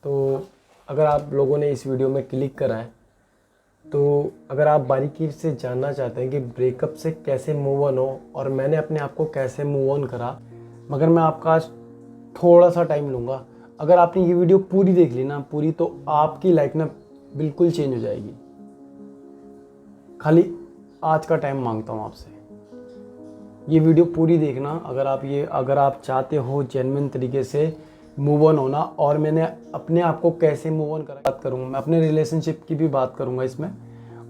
तो अगर आप लोगों ने इस वीडियो में क्लिक करा है, तो अगर आप बारीकी से जानना चाहते हैं कि ब्रेकअप से कैसे मूव ऑन हो और मैंने अपने आप को कैसे मूव ऑन करा, मगर मैं आपका आज थोड़ा सा टाइम लूँगा। अगर आपने ये वीडियो पूरी देख ली ना पूरी, तो आपकी लाइफ ना बिल्कुल चेंज हो जाएगी। खाली आज का टाइम मांगता हूँ आपसे, ये वीडियो पूरी देखना। अगर आप चाहते हो जेन्युइन तरीके से मूव ऑन होना, और मैंने अपने आप को कैसे मूव ऑन करा बात करूँगा। मैं अपने रिलेशनशिप की भी बात करूँगा इसमें,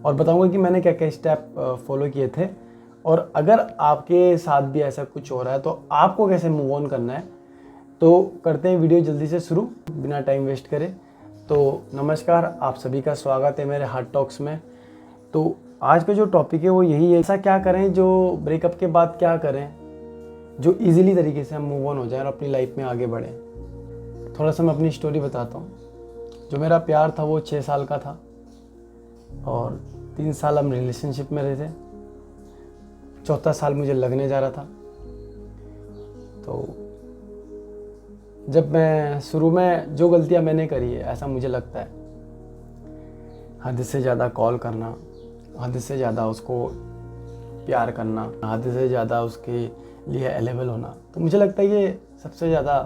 और बताऊँगा कि मैंने क्या क्या स्टेप फॉलो किए थे, और अगर आपके साथ भी ऐसा कुछ हो रहा है तो आपको कैसे मूव ऑन करना है। तो करते हैं वीडियो जल्दी से शुरू, बिना टाइम वेस्ट करे। तो नमस्कार, आप सभी का स्वागत है मेरे हार्ट टॉक्स में। तो आज का जो टॉपिक है वो यही है, ऐसा क्या करें जो ब्रेकअप के बाद क्या करें जो इजीली तरीके से हम मूव ऑन हो जाएं और अपनी लाइफ में आगे बढ़ें। थोड़ा सा मैं अपनी स्टोरी बताता हूँ। जो मेरा प्यार था वो 6 साल का था, और 3 साल हम रिलेशनशिप में रहे थे। चौथा साल मुझे लगने जा रहा था। तो जब मैं शुरू में जो गलतियाँ मैंने करी है, ऐसा मुझे लगता है, हद से ज़्यादा कॉल करना, हद से ज़्यादा उसको प्यार करना, हद से ज़्यादा उसके लिए अवेलेबल होना, तो मुझे लगता है ये सबसे ज़्यादा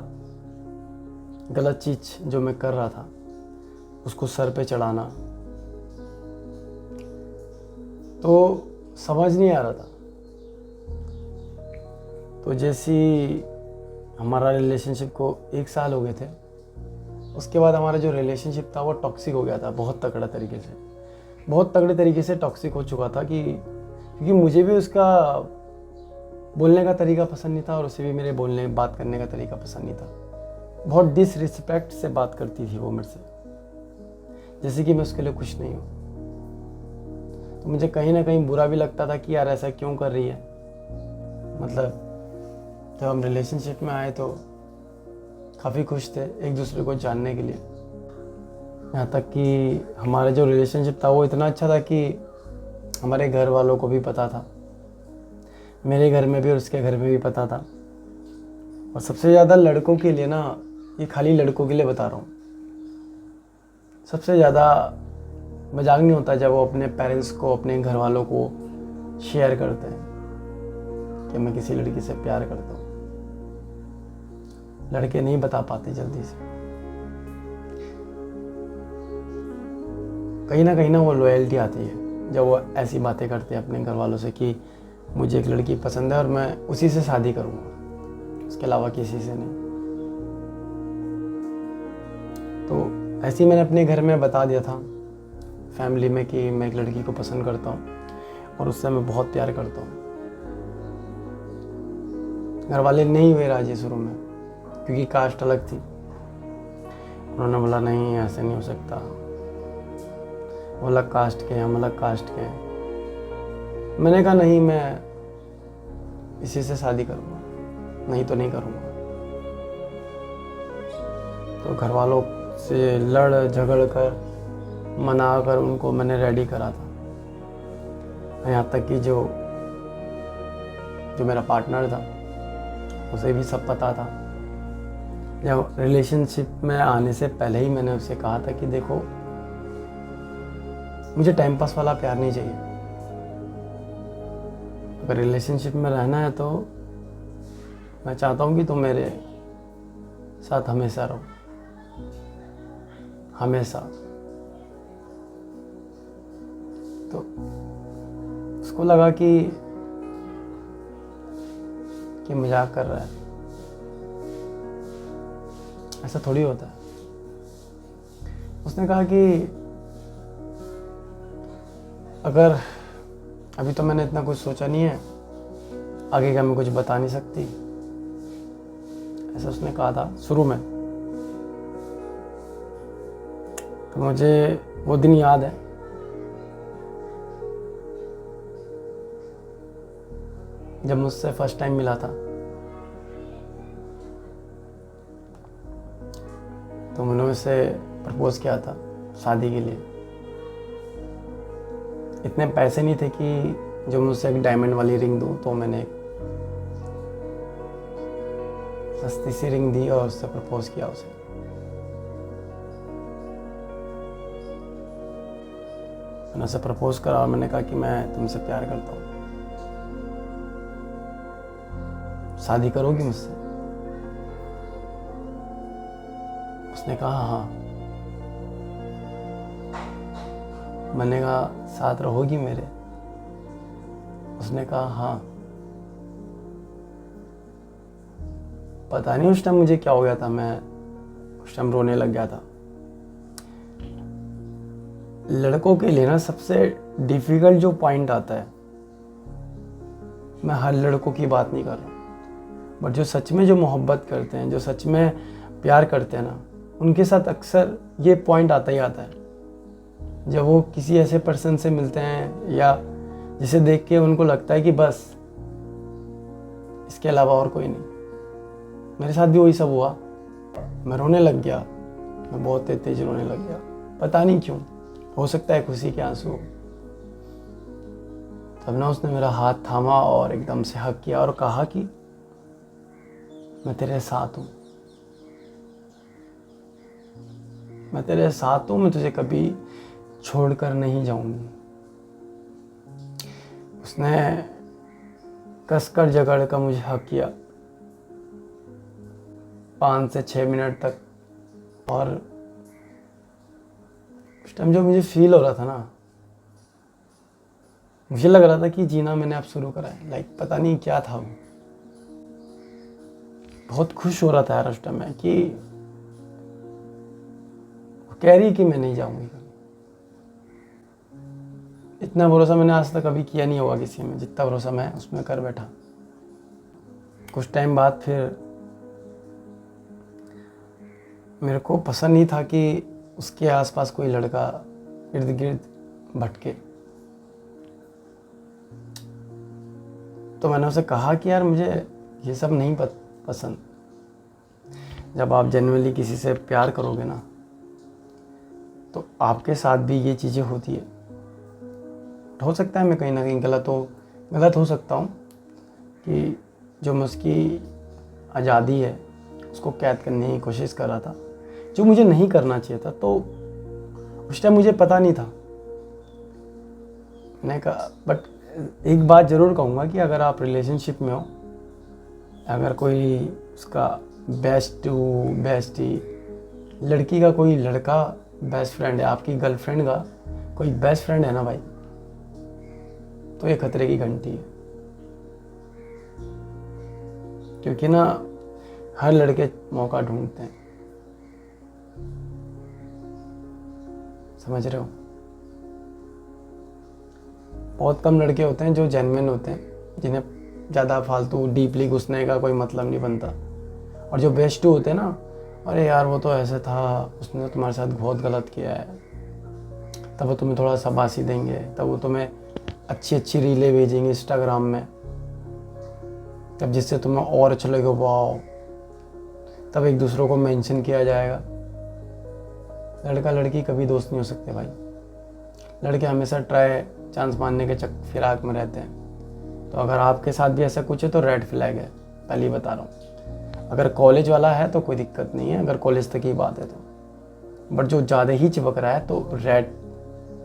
गलत चीज़ जो मैं कर रहा था। उसको सर पे चढ़ाना, तो समझ नहीं आ रहा था। तो जैसी हमारा रिलेशनशिप को 1 साल हो गए थे, उसके बाद हमारा जो रिलेशनशिप था वो टॉक्सिक हो गया था। बहुत तगड़े तरीके से टॉक्सिक हो चुका था क्योंकि मुझे भी उसका बोलने का तरीका पसंद नहीं था, और उसे भी मेरे बात करने का तरीका पसंद नहीं था। बहुत डिसरिस्पेक्ट से बात करती थी वो मेरे से, जैसे कि मैं उसके लिए कुछ नहीं हूँ। तो मुझे कहीं ना कहीं बुरा भी लगता था कि यार ऐसा क्यों कर रही है। मतलब जब हम रिलेशनशिप में आए तो काफ़ी खुश थे एक दूसरे को जानने के लिए। यहाँ तक कि हमारा जो रिलेशनशिप था वो इतना अच्छा था कि हमारे घर वालों को भी पता था, मेरे घर में भी और उसके घर में भी पता था। और सबसे ज़्यादा लड़कों के लिए ना, ये खाली लड़कों के लिए बता रहा हूँ, सबसे ज़्यादा मजाक नहीं होता जब वो अपने पेरेंट्स को, अपने घर वालों को शेयर करते हैं कि मैं किसी लड़की से प्यार करता हूँ। लड़के नहीं बता पाते जल्दी से। कहीं ना वो लॉयल्टी आती है जब वो ऐसी बातें करते हैं अपने घर वालों से कि मुझे एक लड़की पसंद है और मैं उसी से शादी करूँगा, उसके अलावा किसी से नहीं। तो ऐसे ही मैंने अपने घर में बता दिया था, फैमिली में, कि मैं एक लड़की को पसंद करता हूँ और उससे मैं बहुत प्यार करता हूँ। घर वाले नहीं हुए राजी शुरू में, क्योंकि कास्ट अलग थी। उन्होंने बोला नहीं, ऐसे नहीं हो सकता, वो अलग कास्ट के हैं, हम अलग कास्ट के हैं। मैंने कहा नहीं, मैं इसी से शादी करूँगा, नहीं तो नहीं करूँगा। तो घर वालों से लड़ झगड़ कर, मना कर उनको मैंने रेडी करा था। यहाँ तक कि जो मेरा पार्टनर था उसे भी सब पता था। जब रिलेशनशिप में आने से पहले ही मैंने उसे कहा था कि देखो, मुझे टाइम पास वाला प्यार नहीं चाहिए। अगर रिलेशनशिप में रहना है तो मैं चाहता हूँ कि तुम मेरे साथ हमेशा रहो, हमेशा। तो उसको लगा कि मजाक कर रहा है, ऐसा थोड़ी होता है। उसने कहा कि अगर अभी तो मैंने इतना कुछ सोचा नहीं है, आगे का मैं कुछ बता नहीं सकती, ऐसा उसने कहा था शुरू में। तो मुझे वो दिन याद है जब मुझसे फर्स्ट टाइम मिला था। तो मैंने उसे प्रपोज किया था शादी के लिए। इतने पैसे नहीं थे कि जो मुझसे एक डायमंड वाली रिंग दूं, तो मैंने सस्ती सी रिंग दी और उससे प्रपोज किया उसे। मैंने उसे प्रपोज करा और मैंने कहा कि मैं तुमसे प्यार करता हूँ, शादी करोगी मुझसे? उसने कहा हाँ। मैंने कहा साथ रहोगी मेरे? उसने कहा हाँ। पता नहीं उस टाइम मुझे क्या हो गया था, मैं उस टाइम रोने लग गया था। लड़कों के लिए ना सबसे डिफिकल्ट जो पॉइंट आता है, मैं हर लड़कों की बात नहीं कर रहा हूँ, बट जो सच में जो मोहब्बत करते हैं, जो सच में प्यार करते हैं ना, उनके साथ अक्सर ये पॉइंट आता ही आता है। जब वो किसी ऐसे पर्सन से मिलते हैं या जिसे देख के उनको लगता है कि बस इसके अलावा और कोई नहीं। मेरे साथ भी वही सब हुआ। मैं रोने लग गया, मैं बहुत तेज रोने लग गया, पता नहीं क्यों। हो सकता है खुशी के आंसू। तब ना उसने मेरा हाथ थामा और एकदम से हग किया और कहा कि मैं तेरे साथ हूँ, मैं तेरे साथ हूँ, मैं तुझे कभी छोड़कर नहीं जाऊंगी। उसने कसकर जकड़ कर मुझे हग किया 5 से 6 मिनट तक। और उस टाइम जो मुझे फील हो रहा था ना, मुझे लग रहा था कि जीना मैंने अब शुरू करा है। लाइक पता नहीं क्या था वो। बहुत खुश हो रहा था यार उस टाइम में कि वो कह रही कि मैं नहीं जाऊंगी कभी। इतना भरोसा मैंने आज तक कभी किया नहीं होगा किसी में, जितना भरोसा मैं उसमें कर बैठा। कुछ टाइम बाद फिर मेरे को पसंद नहीं था कि उसके आसपास कोई लड़का इर्द गिर्द भटके। तो मैंने उसे कहा कि यार मुझे ये सब नहीं पसंद। जब आप जेन्युइनली किसी से प्यार करोगे ना, तो आपके साथ भी ये चीज़ें होती है। हो सकता है मैं कहीं ना कहीं गलत हो सकता हूँ कि जो मैं उसकी आज़ादी है उसको कैद करने की कोशिश कर रहा था, जो मुझे नहीं करना चाहिए था। तो उस टाइम मुझे पता नहीं था। मैंने कहा, बट एक बात ज़रूर कहूँगा कि अगर आप रिलेशनशिप में हो, अगर कोई उसका बेस्टी लड़की का कोई लड़का बेस्ट फ्रेंड है, आपकी गर्लफ्रेंड का कोई बेस्ट फ्रेंड है ना भाई, तो ये खतरे की घंटी है। क्योंकि ना हर लड़के मौका ढूंढते हैं, समझ रहे हो? बहुत कम लड़के होते हैं जो जेन्युइन होते हैं, जिन्हें ज़्यादा फालतू डीपली घुसने का कोई मतलब नहीं बनता। और जो बेस्ट टू होते हैं ना, अरे यार वो तो ऐसे था, उसने तुम्हारे साथ बहुत गलत किया है, तब वो तुम्हें थोड़ा शाबाशी देंगे, तब वो तुम्हें अच्छी रीलें भेजेंगे इंस्टाग्राम में, तब जिससे तुम्हें और अच्छा लगेगा, वाह, तब एक दूसरों को मेंशन किया जाएगा। लड़का लड़की कभी दोस्त नहीं हो सकते भाई। लड़के हमेशा ट्राई चांस मारने के फिराक में रहते हैं। तो अगर आपके साथ भी ऐसा कुछ है तो रेड फ्लैग है, पहले ही बता रहा हूँ। अगर कॉलेज वाला है तो कोई दिक्कत नहीं है, अगर कॉलेज तक की बात है तो। बट जो ज़्यादा ही चिपक रहा है तो रेड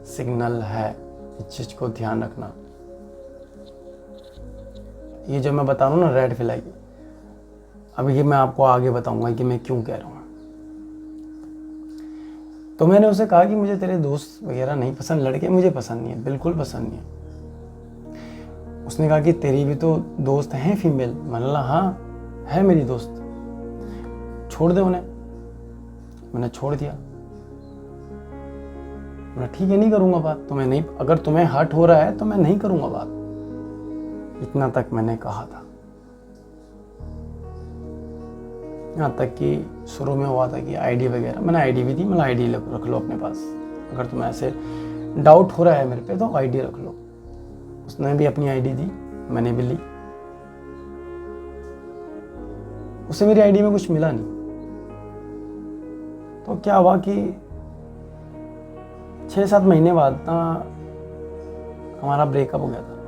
सिग्नल है, इस चीज़ को ध्यान रखना। ये जो मैं बता रहा हूँ ना, रेड फ्लैग, अब ये मैं आपको आगे बताऊंगा कि मैं क्यों कह रहा हूँ। तो मैंने उसे कहा कि मुझे तेरे दोस्त वगैरह नहीं पसंद, लड़के मुझे पसंद नहीं है, बिल्कुल पसंद नहीं है। उसने कहा कि तेरी भी तो दोस्त हैं फीमेल। मैंने बोला हाँ है मेरी दोस्त, छोड़ दे उन्हें। मैंने छोड़ दिया। मैंने ठीक है, नहीं करूँगा बात। तुम्हें नहीं, अगर तुम्हें हर्ट हो रहा है तो मैं नहीं करूँगा बात। इतना तक मैंने कहा था। यहाँ तक कि शुरू में हुआ था कि आईडी वगैरह, मैंने आईडी भी दी, मैंने आईडी रख लो अपने पास, अगर तुम्हें ऐसे डाउट हो रहा है मेरे पे तो आईडी रख लो। उसने भी अपनी आईडी दी, मैंने भी ली। उसे मेरी आईडी में कुछ मिला नहीं। तो क्या हुआ कि 6-7 महीने बाद ना हमारा ब्रेकअप हो गया था।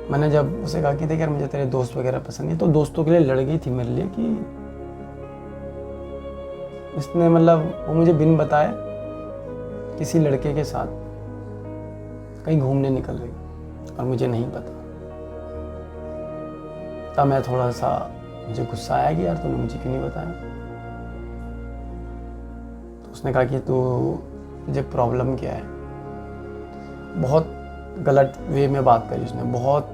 मैंने जब उसे कहा कि देख यार मुझे तेरे दोस्त वगैरह पसंद नहीं, तो दोस्तों के लिए लड़ गई थी मेरे लिए कि इसने मतलब वो मुझे बिन बताए किसी लड़के के साथ कहीं घूमने निकल गई और मुझे नहीं पता। तब मैं थोड़ा सा, मुझे गुस्सा आया कि यार तूने मुझे क्यों नहीं बताया। तो उसने कहा कि तुझे प्रॉब्लम क्या है। बहुत गलत वे में बात करी उसने, बहुत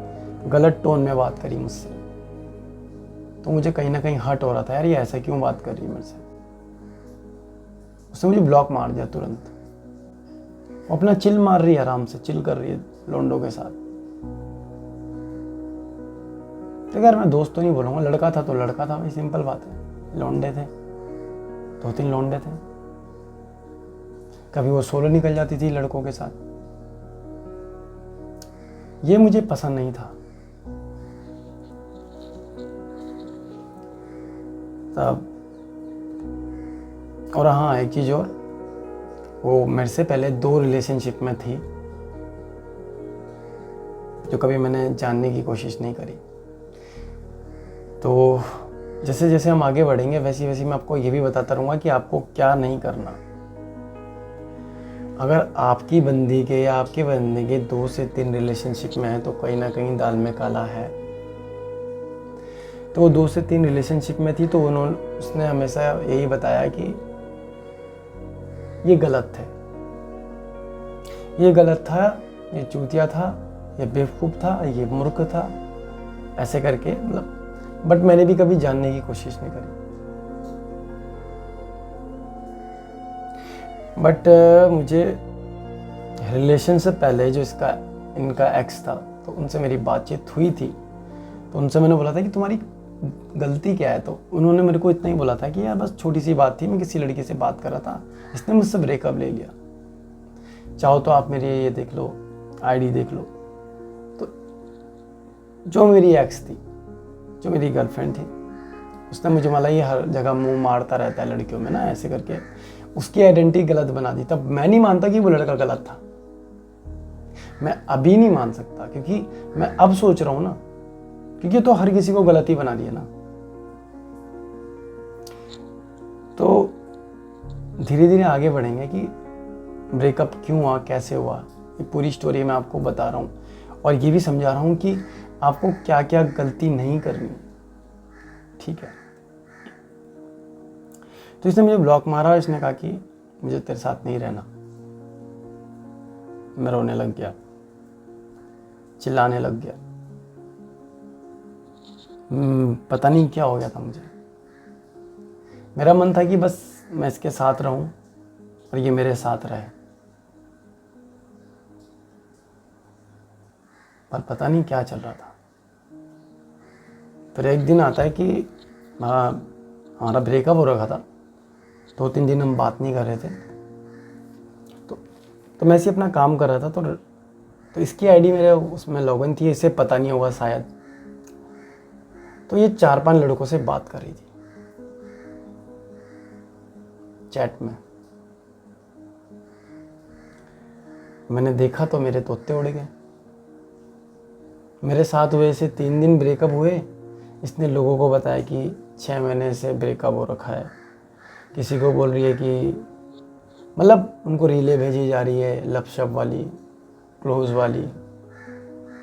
गलत टोन में बात करी मुझसे। तो मुझे कहीं ना कहीं हर्ट हो रहा था, यार ये ऐसा क्यों बात कर रही है मेरे से। उसने मुझे ब्लॉक मार दिया तुरंत। वो अपना चिल मार रही है, आराम से चिल कर रही है लोंडो के साथ। तो यार मैं दोस्त तो नहीं बोलूँगा, लड़का था तो लड़का था भाई, सिंपल बात है। लौंडे थे, 2-3 लौंडे थे। कभी वो सोलो निकल जाती थी लड़कों के साथ। ये मुझे पसंद नहीं था। तब और हाँ, एक चीज़ और, वो मेरे से पहले 2 रिलेशनशिप में थी जो कभी मैंने जानने की कोशिश नहीं करी। तो जैसे जैसे हम आगे बढ़ेंगे वैसे वैसे मैं आपको ये भी बताता रहूँगा कि आपको क्या नहीं करना। अगर आपकी बंदी के या आपके बंदे के 2 से 3 रिलेशनशिप में है तो कहीं ना कहीं दाल में काला है। तो वो 2 से 3 रिलेशनशिप में थी तो उसने हमेशा यही बताया कि ये गलत थे, ये गलत था, ये चूतिया था, ये बेवकूफ़ था, ये मूर्ख था, ऐसे करके मतलब। बट मैंने भी कभी जानने की कोशिश नहीं करी। बट मुझे रिलेशन से पहले जो इनका एक्स था, तो उनसे मेरी बातचीत हुई थी। तो उनसे मैंने बोला था कि तुम्हारी गलती क्या है। तो उन्होंने मेरे को इतना ही बोला था कि यार बस छोटी सी बात थी, मैं किसी लड़की से बात कर रहा था, इसने मुझसे ब्रेकअप ले लिया। चाहो तो आप मेरी ये देख लो, आईडी देख लो। तो जो मेरी एक्स थी, जो मेरी गर्लफ्रेंड थी, उसने मुझे माला ये हर जगह मुंह मारता रहता है लड़कियों में ना, ऐसे करके उसकी आइडेंटिटी गलत बना दी। तब मैं नहीं मानता कि वो लड़का गलत था, मैं अभी नहीं मान सकता, क्योंकि मैं अब सोच रहा हूं ना, क्योंकि तो हर किसी को गलत ही बना दिया ना। तो धीरे धीरे आगे बढ़ेंगे कि ब्रेकअप क्यों हुआ, कैसे हुआ, ये पूरी स्टोरी मैं आपको बता रहा हूँ और ये भी समझा रहा हूँ कि आपको क्या क्या गलती नहीं करनी, ठीक है। तो इसने मुझे ब्लॉक मारा, इसने कहा कि मुझे तेरे साथ नहीं रहना। मैं रोने लग गया, चिल्लाने लग गया। पता नहीं क्या हो गया था मुझे। मेरा मन था कि बस मैं इसके साथ रहूं और ये मेरे साथ रहे, पर पता नहीं क्या चल रहा था। फिर एक दिन आता है कि हमारा ब्रेकअप हो रखा था, 2-3 दिन हम बात नहीं कर रहे थे। तो मैं ऐसे अपना काम कर रहा था। तो इसकी आईडी मेरे उसमें लॉगिन थी, इसे पता नहीं होगा शायद। तो ये 4-5 लड़कों से बात कर रही थी चैट में। मैंने देखा तो मेरे तोते उड़ गए। मेरे साथ हुए से 3 दिन ब्रेकअप हुए, इसने लोगों को बताया कि 6 महीने से ब्रेकअप हो रखा है। किसी को बोल रही है कि मतलब उनको रीलें भेजी जा रही है, लपशप वाली, क्लोज वाली।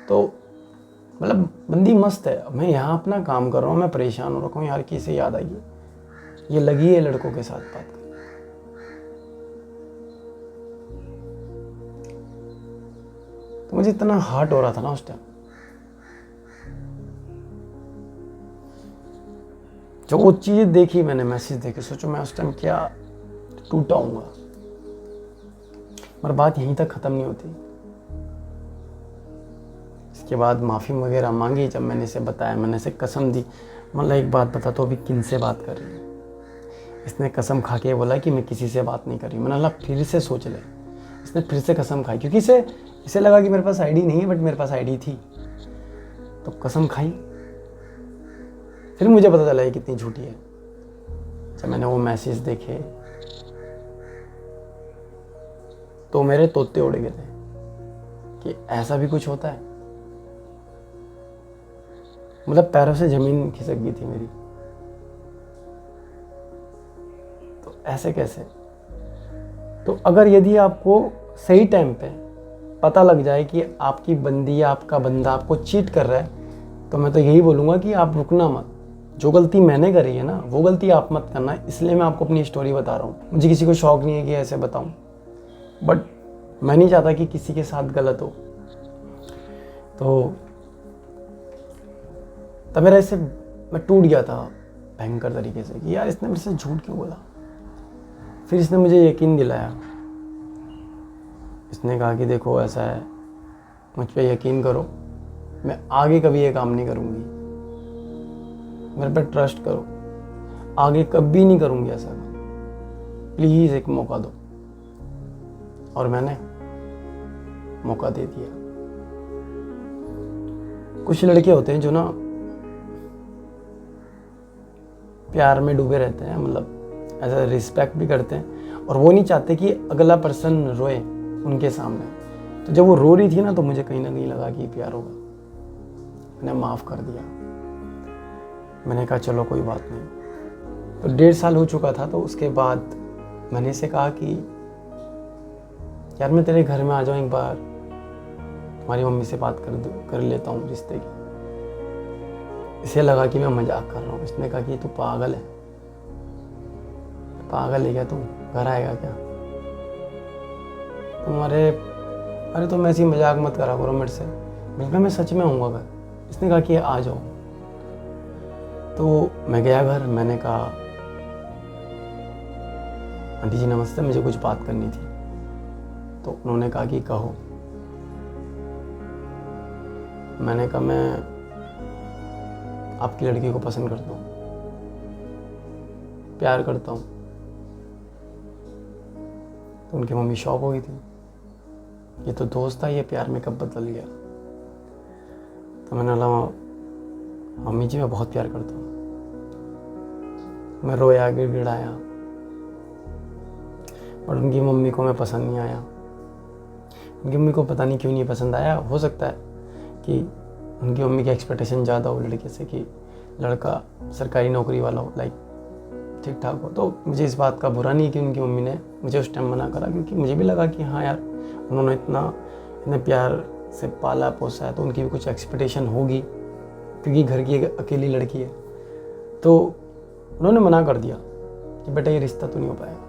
तो मतलब बंदी मस्त है। मैं यहाँ अपना काम कर रहा हूँ, मैं परेशान हो रखा हूँ यार, किसे याद आई है, ये लगी है लड़कों के साथ बात कर। तो मुझे इतना हर्ट हो रहा था ना उस टाइम, जब वो चीज़ देखी मैंने, मैसेज देखे, सोचो मैं उस टाइम क्या टूटा हूँगा। पर बात यहीं तक ख़त्म नहीं होती। इसके बाद माफ़ी वगैरह मांगी। जब मैंने इसे बताया, मैंने इसे कसम दी, मतलब एक बात बता तो अभी किन से बात कर रही है। इसने कसम खा के बोला कि मैं किसी से बात नहीं कर रही। मैंने बोला फिर से सोच ले। इसने फिर से कसम खाई, क्योंकि इसे लगा कि मेरे पास आईडी नहीं है, बट मेरे पास आईडी थी। तो कसम खाई। फिर मुझे पता चला ये कितनी झूठी है। जब मैंने वो मैसेज देखे तो मेरे तोते उड़ गए थे कि ऐसा भी कुछ होता है। मतलब पैरों से जमीन खिसक गई थी मेरी। तो ऐसे कैसे? तो अगर यदि आपको सही टाइम पे पता लग जाए कि आपकी बंदी या आपका बंदा आपको चीट कर रहा है, तो मैं तो यही बोलूँगा कि आप रुकना मत। जो गलती मैंने करी है ना, वो गलती आप मत करना। इसलिए मैं आपको अपनी स्टोरी बता रहा हूँ। मुझे किसी को शौक नहीं है कि ऐसे बताऊँ, बट मैं नहीं चाहता कि किसी के साथ गलत हो। तो तब मेरा ऐसे मैं टूट गया था भयंकर तरीके से कि यार इसने मेरे से झूठ क्यों बोला। फिर इसने मुझे यकीन दिलाया। इसने कहा कि देखो ऐसा है, मुझ पे यकीन करो, मैं आगे कभी ये काम नहीं करूँगी, मेरे पे ट्रस्ट करो, आगे कभी नहीं करूँगी ऐसा काम, प्लीज़ एक मौका दो। और मैंने मौका दे दिया। कुछ लड़के होते हैं जो ना प्यार में डूबे रहते हैं, मतलब ऐसा रिस्पेक्ट भी करते हैं, और वो नहीं चाहते कि अगला पर्सन रोए उनके सामने। तो जब वो रो रही थी ना, तो मुझे कहीं ना कहीं लगा कि प्यार होगा। मैंने माफ़ कर दिया। मैंने कहा चलो कोई बात नहीं। तो 1.5 साल हो चुका था। तो उसके बाद मैंने इसे कहा कि यार मैं तेरे घर में आ जाऊँ एक बार, तुम्हारी मम्मी से बात कर लेता हूँ रिश्ते की। इसे लगा कि मैं मजाक कर रहा हूँ। इसने कहा कि तू पागल है, पागल है क्या तू, घर आएगा क्या तुम्हारे, अरे तुम ऐसी मजाक मत करा करो मेरे से। मैंने कहा मैं सच में आऊँगा घर। इसने कहा कि आ जाओ। तो मैं गया घर। मैंने कहा आंटी जी नमस्ते, मुझे कुछ बात करनी थी। तो उन्होंने कहा कि कहो। मैंने कहा मैं आपकी लड़की को पसंद करता हूँ, प्यार करता हूँ। तो उनकी मम्मी शॉक हो गई थी, ये तो दोस्त था, ये प्यार में कब बदल गया। तो मैंने बोला मम्मी जी मैं बहुत प्यार करता हूँ। मैं रोया, गिड़गिड़ाया, और उनकी मम्मी को मैं पसंद नहीं आया। उनकी मम्मी को पता नहीं क्यों नहीं पसंद आया। हो सकता है कि उनकी मम्मी की एक्सपेक्टेशन ज़्यादा हो लड़के से कि लड़का सरकारी नौकरी वाला हो, लाइक ठीक ठाक हो। तो मुझे इस बात का बुरा नहीं कि उनकी मम्मी ने मुझे उस टाइम मना करा, क्योंकि मुझे भी लगा कि हाँ यार उन्होंने इतने प्यार से पाला पोसा है, तो उनकी भी कुछ एक्सपेक्टेशन होगी, क्योंकि घर की एक अकेली लड़की है। तो उन्होंने मना कर दिया कि बेटा ये रिश्ता तो नहीं हो पाएगा।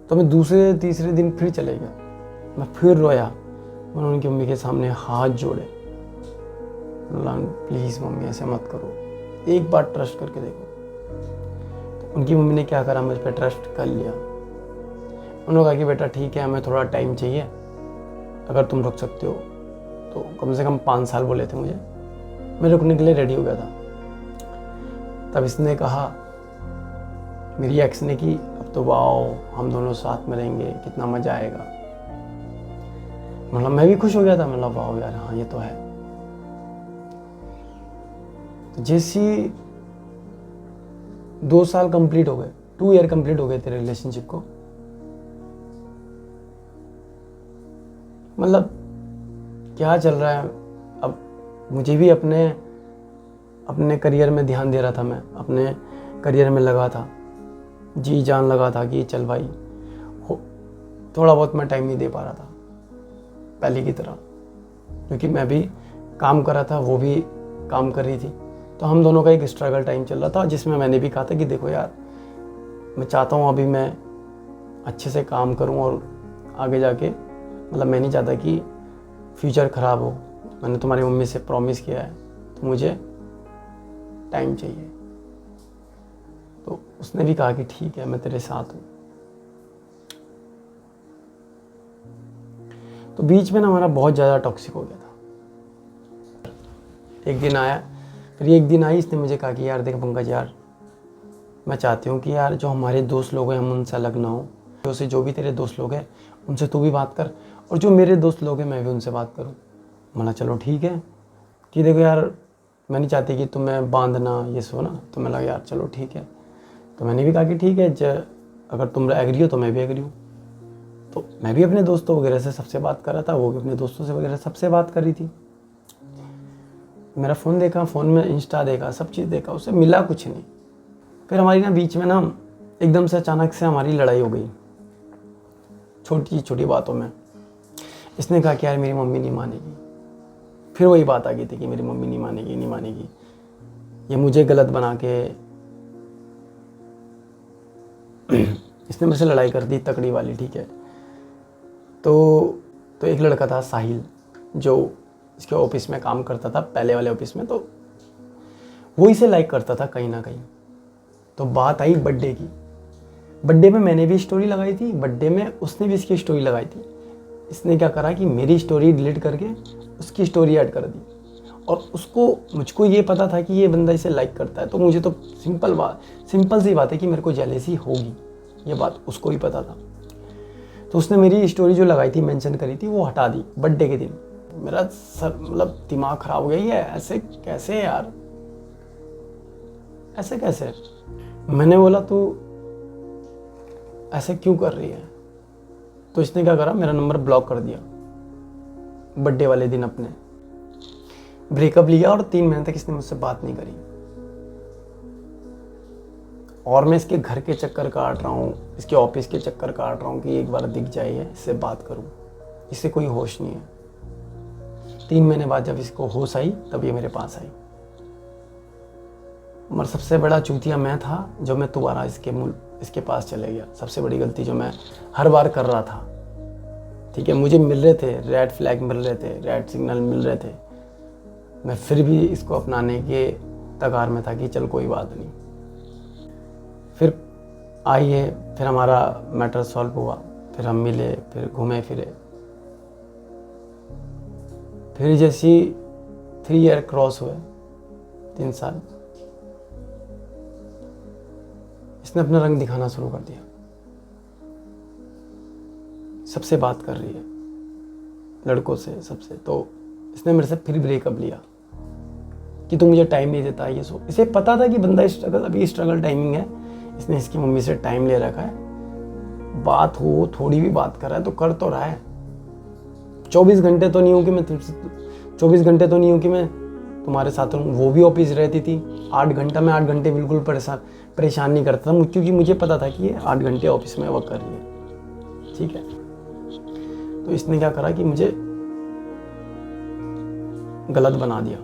तो मैं दूसरे तीसरे दिन फिर चले गया। मैं फिर रोया। मैंने उनकी मम्मी के सामने हाथ जोड़े, प्लीज़ मम्मी ऐसे मत करो, एक बार ट्रस्ट करके देखो। तो उनकी मम्मी ने क्या करा, मुझ पर ट्रस्ट कर लिया। उन्होंने कहा कि बेटा ठीक है, हमें थोड़ा टाइम चाहिए, अगर तुम रुक सकते हो तो। कम से कम 5 साल बोले थे मुझे। मैं रुकने के लिए रेडी हो गया था। तब इसने कहा, मेरी एक्स ने कि अब तो वाओ हम दोनों साथ में रहेंगे, कितना मज़ा आएगा। मतलब मैं भी खुश हो गया था। मतलब वाओ यार हाँ ये तो है। तो जैसी 2 साल कंप्लीट हो गए, 2 ईयर कंप्लीट हो गए तेरे रिलेशनशिप को, मतलब क्या चल रहा है। अब मुझे भी अपने करियर में ध्यान दे रहा था। मैं अपने करियर में लगा था, जी जान लगा था कि चल भाई थोड़ा बहुत मैं टाइम नहीं दे पा रहा था पहले की तरह, क्योंकि मैं भी काम कर रहा था, वो भी काम कर रही थी। तो हम दोनों का एक स्ट्रगल टाइम चल रहा था, जिसमें मैंने भी कहा था कि देखो यार मैं चाहता हूँ अभी मैं अच्छे से काम करूँ, और आगे जाके मतलब मैं नहीं चाहता कि फ्यूचर ख़राब हो। मैंने तुम्हारी मम्मी से प्रॉमिस किया है, तो मुझे टाइम चाहिए। तो उसने भी कहा कि ठीक है मैं तेरे साथ हूँ। तो बीच में ना हमारा बहुत ज़्यादा टॉक्सिक हो गया था। एक दिन आया, फिर एक दिन आई, इसने मुझे कहा कि यार देख पंकज यार, मैं चाहती हूँ कि यार जो हमारे दोस्त लोग हैं हम उनसे अलग ना हो। जो भी तेरे दोस्त लोग हैं उनसे तू भी बात कर, और जो मेरे दोस्त लोग हैं मैं भी उनसे बात करूँ। बोला चलो ठीक है, कि देखो यार मैं नहीं चाहती कि तुम्हें बांधना ये सो ना। तो मैं लगा यार चलो ठीक है। तो मैंने भी कहा कि ठीक है, अगर तुम एग्री हो तो मैं भी एग्री हूँ। तो मैं भी अपने दोस्तों वगैरह से सबसे बात कर रहा था, वो भी अपने दोस्तों से वगैरह सबसे बात कर रही थी। मेरा फ़ोन देखा, फ़ोन में इंस्टा देखा, सब चीज़ देखा, उससे मिला कुछ नहीं। फिर हमारी ना बीच में ना एकदम से अचानक से हमारी लड़ाई हो गई, छोटी छोटी बातों में। इसने कहा कि यार मेरी मम्मी नहीं मानेगी। फिर वही बात आ गई थी कि मेरी मम्मी नहीं मानेगी, नहीं मानेगी। ये मुझे गलत बना के इसने मेरे से लड़ाई कर दी, तकड़ी वाली, ठीक है। तो एक लड़का था साहिल, जो इसके ऑफिस में काम करता था, पहले वाले ऑफिस में, तो वो इसे लाइक करता था कहीं ना कहीं। तो बात आई बर्थडे की। बर्थडे में मैंने भी स्टोरी लगाई थी, बर्थडे में उसने भी इसकी स्टोरी लगाई थी। इसने क्या करा कि मेरी स्टोरी डिलीट करके उसकी स्टोरी ऐड कर दी, और मुझको ये पता था कि ये बंदा इसे लाइक करता है। तो मुझे तो सिंपल सी बात है कि मेरे को जेलेसी होगी, ये बात उसको भी पता था। तो उसने मेरी स्टोरी जो लगाई थी, मेंशन करी थी, वो हटा दी बर्थडे के दिन। मेरा सर मतलब दिमाग खराब हो गया, ये ऐसे कैसे यार, ऐसे कैसे। मैंने बोला तू ऐसे क्यों कर रही है। तो इसने क्या करा, मेरा नंबर ब्लॉक कर दिया बर्थडे वाले दिन। अपने ब्रेकअप लिया और 3 महीने तक इसने मुझसे बात नहीं करी। और मैं इसके घर के चक्कर काट रहा हूँ, इसके ऑफिस के चक्कर काट रहा हूँ कि एक बार दिख जाए, इससे बात करूँ। इससे कोई होश नहीं है। 3 महीने बाद जब इसको होश आई, तब ये मेरे पास आई। मगर सबसे बड़ा चूतिया मैं था जो मैं दोबारा इसके पास चले गया। सबसे बड़ी गलती जो मैं हर बार कर रहा था, ठीक है। मुझे मिल रहे थे रेड फ्लैग, मिल रहे थे रेड सिग्नल, मिल रहे थे। मैं फिर भी इसको अपनाने के तगार में था कि चल कोई बात नहीं। फिर आई है, फिर हमारा मैटर सॉल्व हुआ, फिर हम मिले, फिर घूमे फिरे। फिर जैसी 3 ईयर क्रॉस हुए, 3 साल, इसने अपना रंग दिखाना शुरू कर दिया। सबसे बात कर रही है, लड़कों से, सबसे। तो इसने मेरे से फिर ब्रेकअप लिया कि तू मुझे टाइम नहीं देता, ये सो। इसे पता था कि बंदा अभी स्ट्रगल टाइमिंग है। इसने इसकी मम्मी से टाइम ले रखा है। बात हो, थोड़ी भी बात कर रहा है तो कर तो रहा है। 24 घंटे तो नहीं हूँ कि मैं तुमसे 24 घंटे तो नहीं हूँ कि मैं तुम्हारे साथ रहूँ। वो भी ऑफिस रहती थी 8 घंटा, मैं 8 घंटे बिल्कुल परेशान नहीं करता था, क्योंकि मुझे पता था कि ये 8 घंटे ऑफिस में वर्क कर रही है, ठीक है। तो इसने क्या करा कि मुझे गलत बना दिया।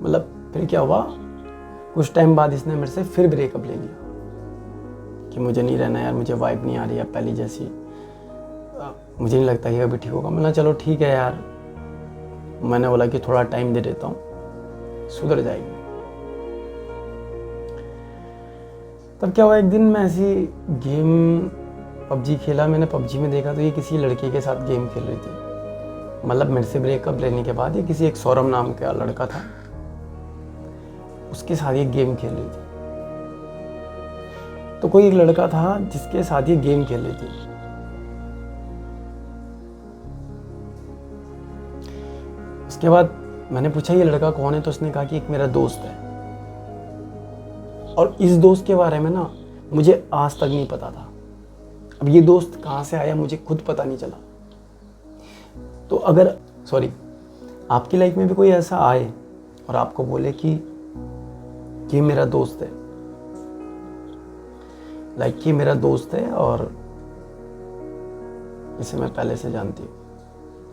मतलब फिर क्या हुआ, कुछ टाइम बाद इसने मेरे से फिर ब्रेकअप ले लिया कि मुझे नहीं रहना यार, मुझे वाइब नहीं आ रही है पहले जैसी, मुझे नहीं लगता कि अभी ठीक होगा। मैंने चलो ठीक है यार, मैंने बोला कि थोड़ा टाइम दे देता हूँ, सुधर जाएगी। तब क्या हुआ, एक दिन मैं ऐसी गेम पबजी खेला। मैंने पबजी में देखा तो ये किसी लड़के के साथ गेम खेल रही थी। मतलब मेरे से ब्रेकअप लेने के बाद ये किसी एक सौरभ नाम का लड़का था, उसके साथ ये गेम खेल रही थी। तो कोई एक लड़का था जिसके साथ ये गेम खेल रही थी। उसके बाद मैंने पूछा ये लड़का कौन है, तो उसने कहा कि एक मेरा दोस्त है। और इस दोस्त के बारे में ना मुझे आज तक नहीं पता था। अब ये दोस्त कहाँ से आया मुझे खुद पता नहीं चला। तो अगर आपकी लाइफ में भी कोई ऐसा आए और आपको बोले कि ये मेरा दोस्त है, ये मेरा दोस्त है और इसे मैं पहले से जानती हूँ,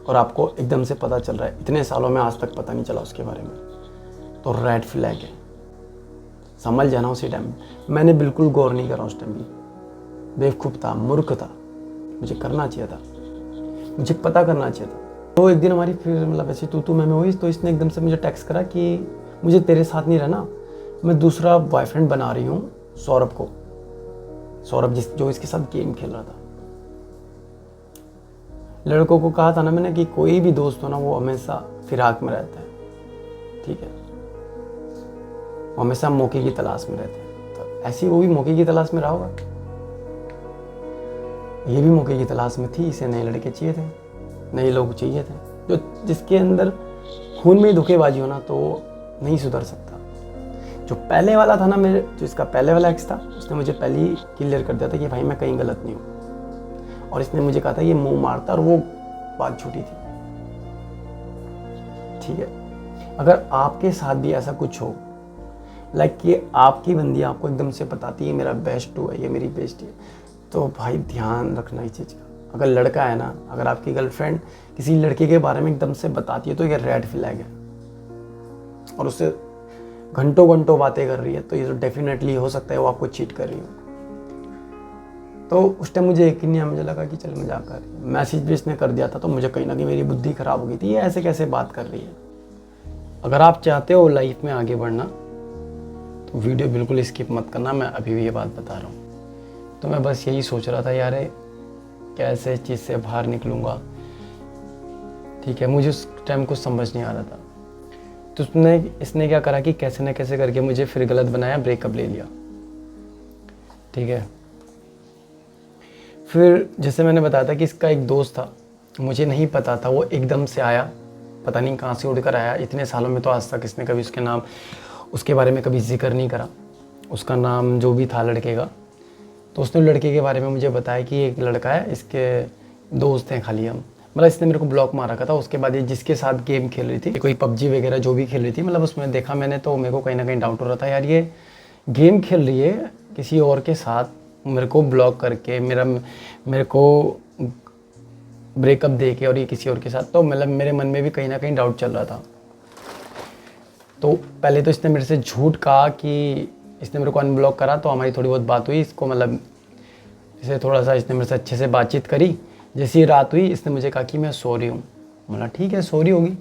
और आपको एकदम से पता चल रहा है, इतने सालों में आज तक पता नहीं चला उसके बारे में, तो रेड फ्लैग है। समझ जाना उसी टाइम। मैंने बिल्कुल गौर नहीं करा उस टाइम भी, बेवकूफ़ था, मूर्ख था। मुझे करना चाहिए था, मुझे पता करना चाहिए था। तो एक दिन हमारी फिर मतलब ऐसी तू मैं हुई, तो इसने एकदम से मुझे टेक्स्ट करा कि मुझे तेरे साथ नहीं रहना, मैं दूसरा बॉयफ्रेंड बना रही हूँ सौरभ को। सौरभ जो इसके साथ गेम खेल रहा था। लड़कों को कहा था ना मैंने कि कोई भी दोस्त हो ना, वो हमेशा फिराक में रहता है, ठीक है। वो हमेशा मौके की तलाश में रहते हैं। तो ऐसे वो भी मौके की तलाश में रहा होगा, ये भी मौके की तलाश में थी। इसे नए लड़के चाहिए थे, नए लोग चाहिए थे। जिसके अंदर खून में ही धोखेबाजी हो ना, तो नहीं सुधर सकता। जो पहले वाला था ना, जो इसका पहले वाला एक्स था, उसने मुझे पहले ही क्लियर कर दिया था कि भाई मैं कहीं गलत नहीं हूँ। और इसने मुझे कहा था ये मुंह मारता, और वो बात झूठी थी, ठीक है। अगर आपके साथ भी ऐसा कुछ हो, लाइक ये आपकी बंदी आपको एकदम से बताती है मेरा बेस्ट है, ये मेरी बेस्ट है, तो भाई ध्यान रखना इस चीज़ का। अगर लड़का है ना, अगर आपकी गर्लफ्रेंड किसी लड़के के बारे में एकदम से बताती है तो ये रेड फ्लैग है, और उससे घंटों घंटों बातें कर रही है, तो ये तो डेफिनेटली हो सकता है वो आपको चीट कर रही हो। तो उस टाइम मुझे यकीन नहीं आया, मुझे लगा कि चल मजाक कर रही है। मैसेज भी इसने कर दिया था, तो मुझे कहीं ना कहीं मेरी बुद्धि खराब हो गई थी, ये ऐसे कैसे बात कर रही है। अगर आप चाहते हो लाइफ में आगे बढ़ना तो वीडियो बिल्कुल स्किप मत करना, मैं अभी भी ये बात बता रहा हूँ। तो मैं बस यही सोच रहा था यार कैसे इस चीज़ से बाहर निकलूँगा, ठीक है। मुझे उस टाइम कुछ समझ नहीं आ रहा था, तो इसने क्या करा कि कैसे न कैसे करके मुझे फिर गलत बनाया, ब्रेकअप ले लिया, ठीक है। फिर जैसे मैंने बताया था कि इसका एक दोस्त था, मुझे नहीं पता था, वो एकदम से आया, पता नहीं कहाँ से उड़कर आया। इतने सालों में तो आज तक इसने कभी उसके बारे में कभी जिक्र नहीं करा, उसका नाम जो भी था लड़के का। तो उसने लड़के के बारे में मुझे बताया कि एक लड़का है, इसके दोस्त हैं खाली हम, मतलब इसने मेरे को ब्लॉक मार रखा था। उसके बाद ये जिसके साथ गेम खेल रही थी, कोई पबजी वगैरह जो भी खेल रही थी, मतलब उसमें देखा मैंने, तो मेरे को कहीं ना कहीं डाउट हो रहा था यार ये गेम खेल रही है किसी और के साथ, मेरे को ब्लॉक करके, मेरे को ब्रेकअप दे के, और ये किसी और के साथ। तो मतलब मेरे मन में भी कहीं ना कहीं डाउट चल रहा था। तो पहले तो इसने मेरे से झूठ कहा कि इसने मेरे को अनब्लॉक करा, तो हमारी थोड़ी बहुत बात हुई, इसको मतलब इसे थोड़ा सा इसने मेरे से अच्छे से बातचीत करी। जैसी ही रात हुई इसने मुझे कहा कि मैं सॉरी हूँ, मतलब ठीक है सॉरी होगी।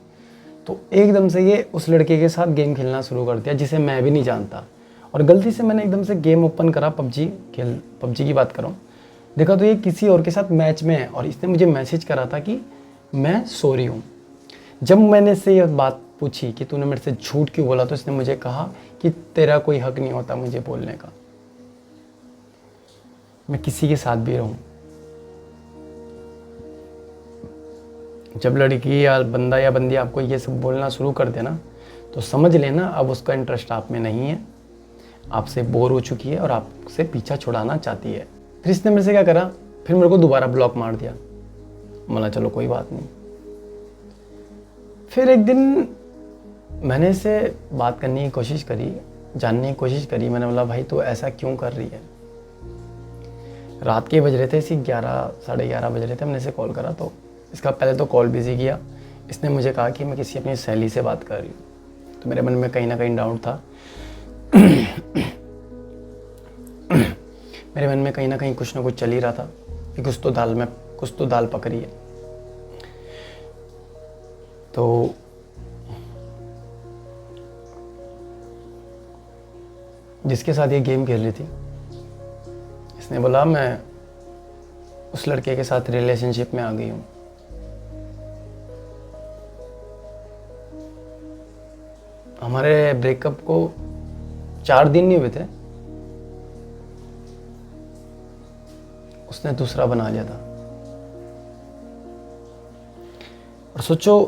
तो एकदम से ये उस लड़के के साथ गेम खेलना शुरू कर दिया जिसे मैं भी नहीं जानता, और गलती से मैंने एकदम से गेम ओपन करा, पबजी की बात कर रहा हूँ, देखा तो ये किसी और के साथ मैच में है, और इसने मुझे मैसेज करा था कि मैं सॉरी हूँ। जब मैंने इससे ये बात पूछी कि तूने मेरे से झूठ क्यों बोला, तो इसने मुझे कहा कि तेरा कोई हक नहीं होता मुझे बोलने का, मैं किसी के साथ भी रहूं। जब लड़की या बंदा या बंदी आपको ये सब बोलना शुरू कर देना, तो समझ लेना अब उसका इंटरेस्ट आप में नहीं है, आपसे बोर हो चुकी है और आपसे पीछा छुड़ाना चाहती है। फिर इसने मेरे से क्या करा, फिर मेरे को दोबारा ब्लॉक मार दिया। बोला चलो कोई बात नहीं। फिर एक दिन मैंने इससे बात करने की कोशिश करी, जानने की कोशिश करी। मैंने बोला भाई तू ऐसा क्यों कर रही है। रात के बज रहे थे, इसी 11 साढ़े 11 बज रहे थे। मैंने इसे कॉल करा, तो इसका पहले तो कॉल बिजी किया। इसने मुझे कहा कि मैं किसी अपनी सहेली से बात कर रही हूँ। तो मेरे मन में कहीं ना कहीं डाउट था मेरे मन में कहीं ना कहीं कुछ ना कुछ चल ही रहा था कि कुछ तो दाल पकड़ी है। तो जिसके साथ ये गेम खेल रही थी, इसने बोला मैं उस लड़के के साथ रिलेशनशिप में आ गई हूँ। हमारे ब्रेकअप को 4 दिन नहीं हुए थे, उसने दूसरा बना लिया था। और सोचो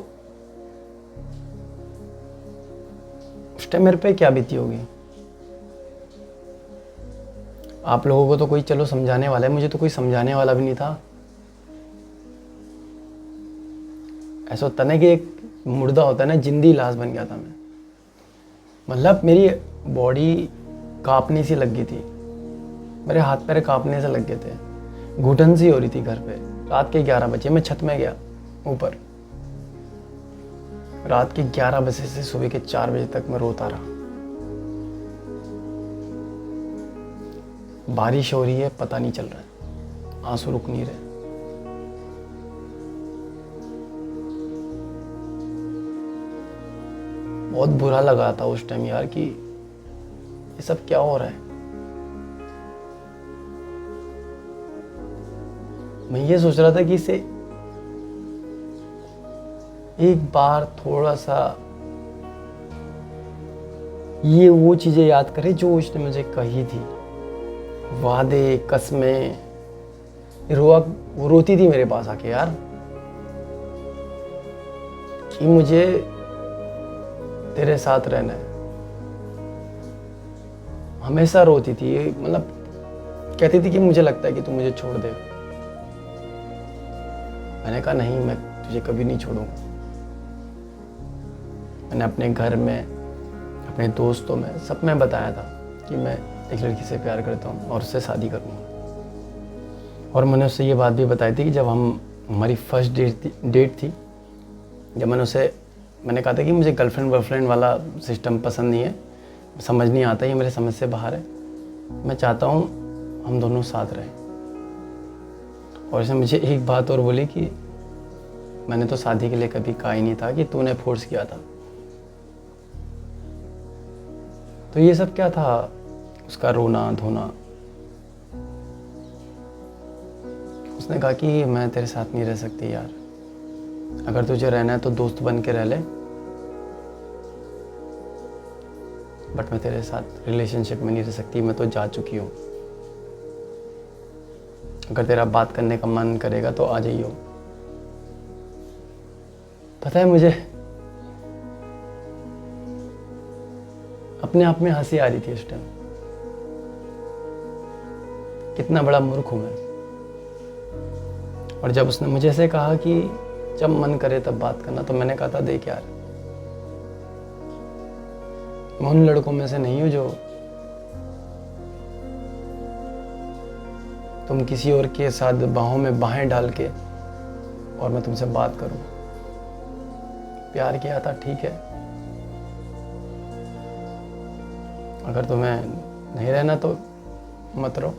उस टाइम मेरे पे क्या बीती होगी। आप लोगों को तो कोई चलो समझाने वाला है, मुझे तो कोई समझाने वाला भी नहीं था। ऐसा होता ना कि एक मुर्दा होता है ना, जिंदी लाश बन गया था मैं। मतलब मेरी बॉडी कांपने सी लग गई थी, मेरे हाथ पैर कांपने से लग गए थे, घुटन सी हो रही थी घर पे। रात के 11 बजे मैं छत में गया ऊपर। रात के 11 बजे से सुबह के 4 बजे तक मैं रोता रहा। बारिश हो रही है, पता नहीं चल रहा है, आंसू रुक नहीं रहे। बहुत बुरा लगा था उस टाइम यार कि ये सब क्या हो रहा है। मैं ये सोच रहा था कि इसे एक बार थोड़ा सा ये वो चीजें याद करे जो उसने मुझे कही थी, वादे कसमें। वो रोती थी मेरे पास आके यार कि मुझे तेरे साथ रहना है। हमेशा रोती थी, मतलब कहती थी कि मुझे लगता है कि तू मुझे छोड़ दे। मैंने कहा नहीं, मैं तुझे कभी नहीं छोड़ूंगा। मैंने अपने घर में अपने दोस्तों में, सब में बताया था कि मैं एक लड़की से प्यार करता हूँ और उससे शादी करूँगा। और मैंने उससे ये बात भी बताई थी कि जब हमारी फर्स्ट डेट थी, जब मैंने कहा था कि मुझे गर्लफ्रेंड वर्लफ्रेंड वाला सिस्टम पसंद नहीं है, समझ नहीं आता, ये मेरे समझ से बाहर है, मैं चाहता हूँ हम दोनों साथ रहें। और इसने मुझे एक बात और बोली कि मैंने तो शादी के लिए कभी कहा ही नहीं था, कि तूने फोर्स किया था। तो ये सब क्या था, उसका रोना धोना। उसने कहा कि मैं तेरे साथ नहीं रह सकती यार, अगर तुझे रहना है तो दोस्त बन के रह ले, बट मैं तेरे साथ रिलेशनशिप में नहीं रह सकती, मैं तो जा चुकी हूँ। अगर तेरा बात करने का मन करेगा तो आ जाइयो। पता है, मुझे अपने आप में हंसी आ रही थी उस टाइम, कितना बड़ा मूर्ख हूं मैं। और जब उसने मुझे ऐसे कहा कि जब मन करे तब बात करना, तो मैंने कहा था देख यार, मैं उन लड़कों में से नहीं हूं जो तुम किसी और के साथ बाहों में बाहें डाल के और मैं तुमसे बात करूं। प्यार किया था, ठीक है, अगर तुम्हें नहीं रहना तो मत रहो,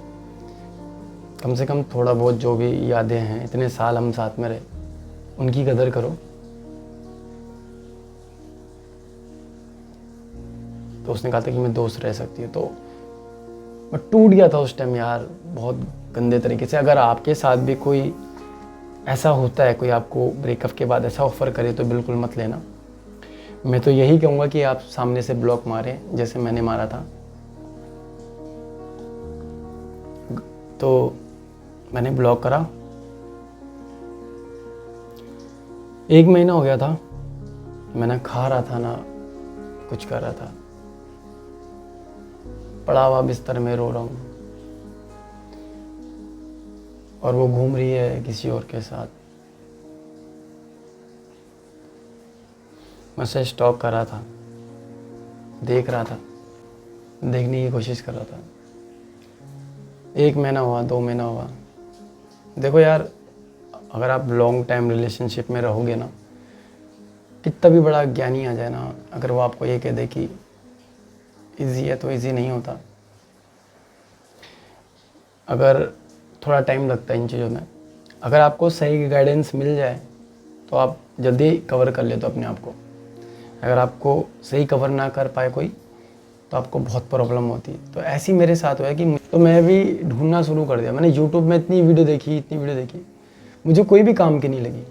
कम से कम थोड़ा बहुत जो भी यादें हैं, इतने साल हम साथ में रहे, उनकी कदर करो। तो उसने कहा था कि मैं दोस्त रह सकती है। तो मैं टूट गया था उस टाइम यार, बहुत गंदे तरीके से। अगर आपके साथ भी कोई ऐसा होता है, कोई आपको ब्रेकअप के बाद ऐसा ऑफर करे, तो बिल्कुल मत लेना। मैं तो यही कहूँगा कि आप सामने से ब्लॉक मारें, जैसे मैंने मारा था। तो मैंने ब्लॉक करा, 1 महीना हो गया था, मैं ना खा रहा था ना कुछ कर रहा था, पड़ा हुआ बिस्तर में रो रहा हूँ, और वो घूम रही है किसी और के साथ। मैं उसे स्टॉक कर रहा था, देख रहा था, देखने की कोशिश कर रहा था। 1 महीना हुआ, 2 महीना हुआ। देखो यार, अगर आप लॉन्ग टाइम रिलेशनशिप में रहोगे ना, कितना भी बड़ा ज्ञानी आ जाए ना, अगर वो आपको ये कह दे कि इजी है, तो इजी नहीं होता। अगर थोड़ा टाइम लगता है इन चीज़ों में, अगर आपको सही गाइडेंस मिल जाए तो आप जल्दी कवर कर लेते हो अपने आप को। अगर आपको सही कवर ना कर पाए कोई, तो आपको बहुत प्रॉब्लम होती है। तो ऐसी मेरे साथ हुआ कि तो मैं भी ढूंढना शुरू कर दिया। मैंने यूट्यूब में इतनी वीडियो देखी, मुझे कोई भी काम की नहीं लगी।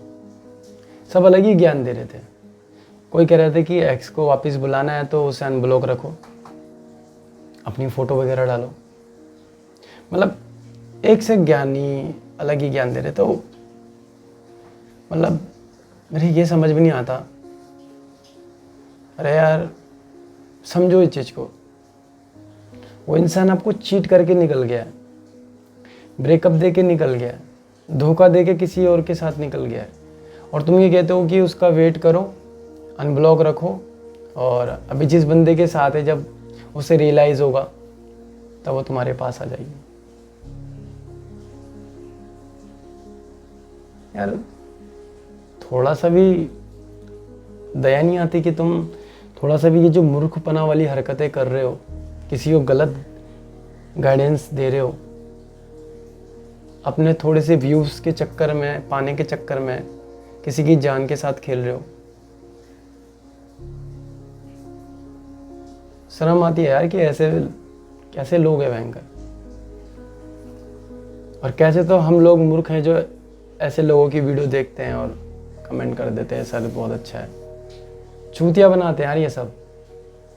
सब अलग ही ज्ञान दे रहे थे। कोई कह रहे थे कि एक्स को वापस बुलाना है तो उसे अनब्लॉक रखो, अपनी फ़ोटो वगैरह डालो। मतलब एक से ज्ञानी अलग ही ज्ञान दे रहे। तो मतलब मेरे ये समझ में नहीं आता, अरे यार समझो इस चीज़ को, वो इंसान आपको चीट करके निकल गया है, ब्रेकअप दे के निकल गया है, धोखा दे के किसी और के साथ निकल गया है, और तुम ये कहते हो कि उसका वेट करो, अनब्लॉक रखो, और अभी जिस बंदे के साथ है जब उसे रियलाइज़ होगा तब वो तुम्हारे पास आ जाएगी। यार थोड़ा सा भी दया नहीं आती कि तुम थोड़ा सा भी ये जो मूर्खपना वाली हरकतें कर रहे हो, किसी को गलत गाइडेंस दे रहे हो, अपने थोड़े से व्यूज़ के चक्कर में, पाने के चक्कर में किसी की जान के साथ खेल रहे हो। शर्म आती है यार कि ऐसे कैसे लोग हैं भयंकर। और कैसे तो हम लोग मूर्ख हैं जो ऐसे लोगों की वीडियो देखते हैं और कमेंट कर देते हैं सर बहुत अच्छा है। चूतिया बनाते हैं यार ये सब।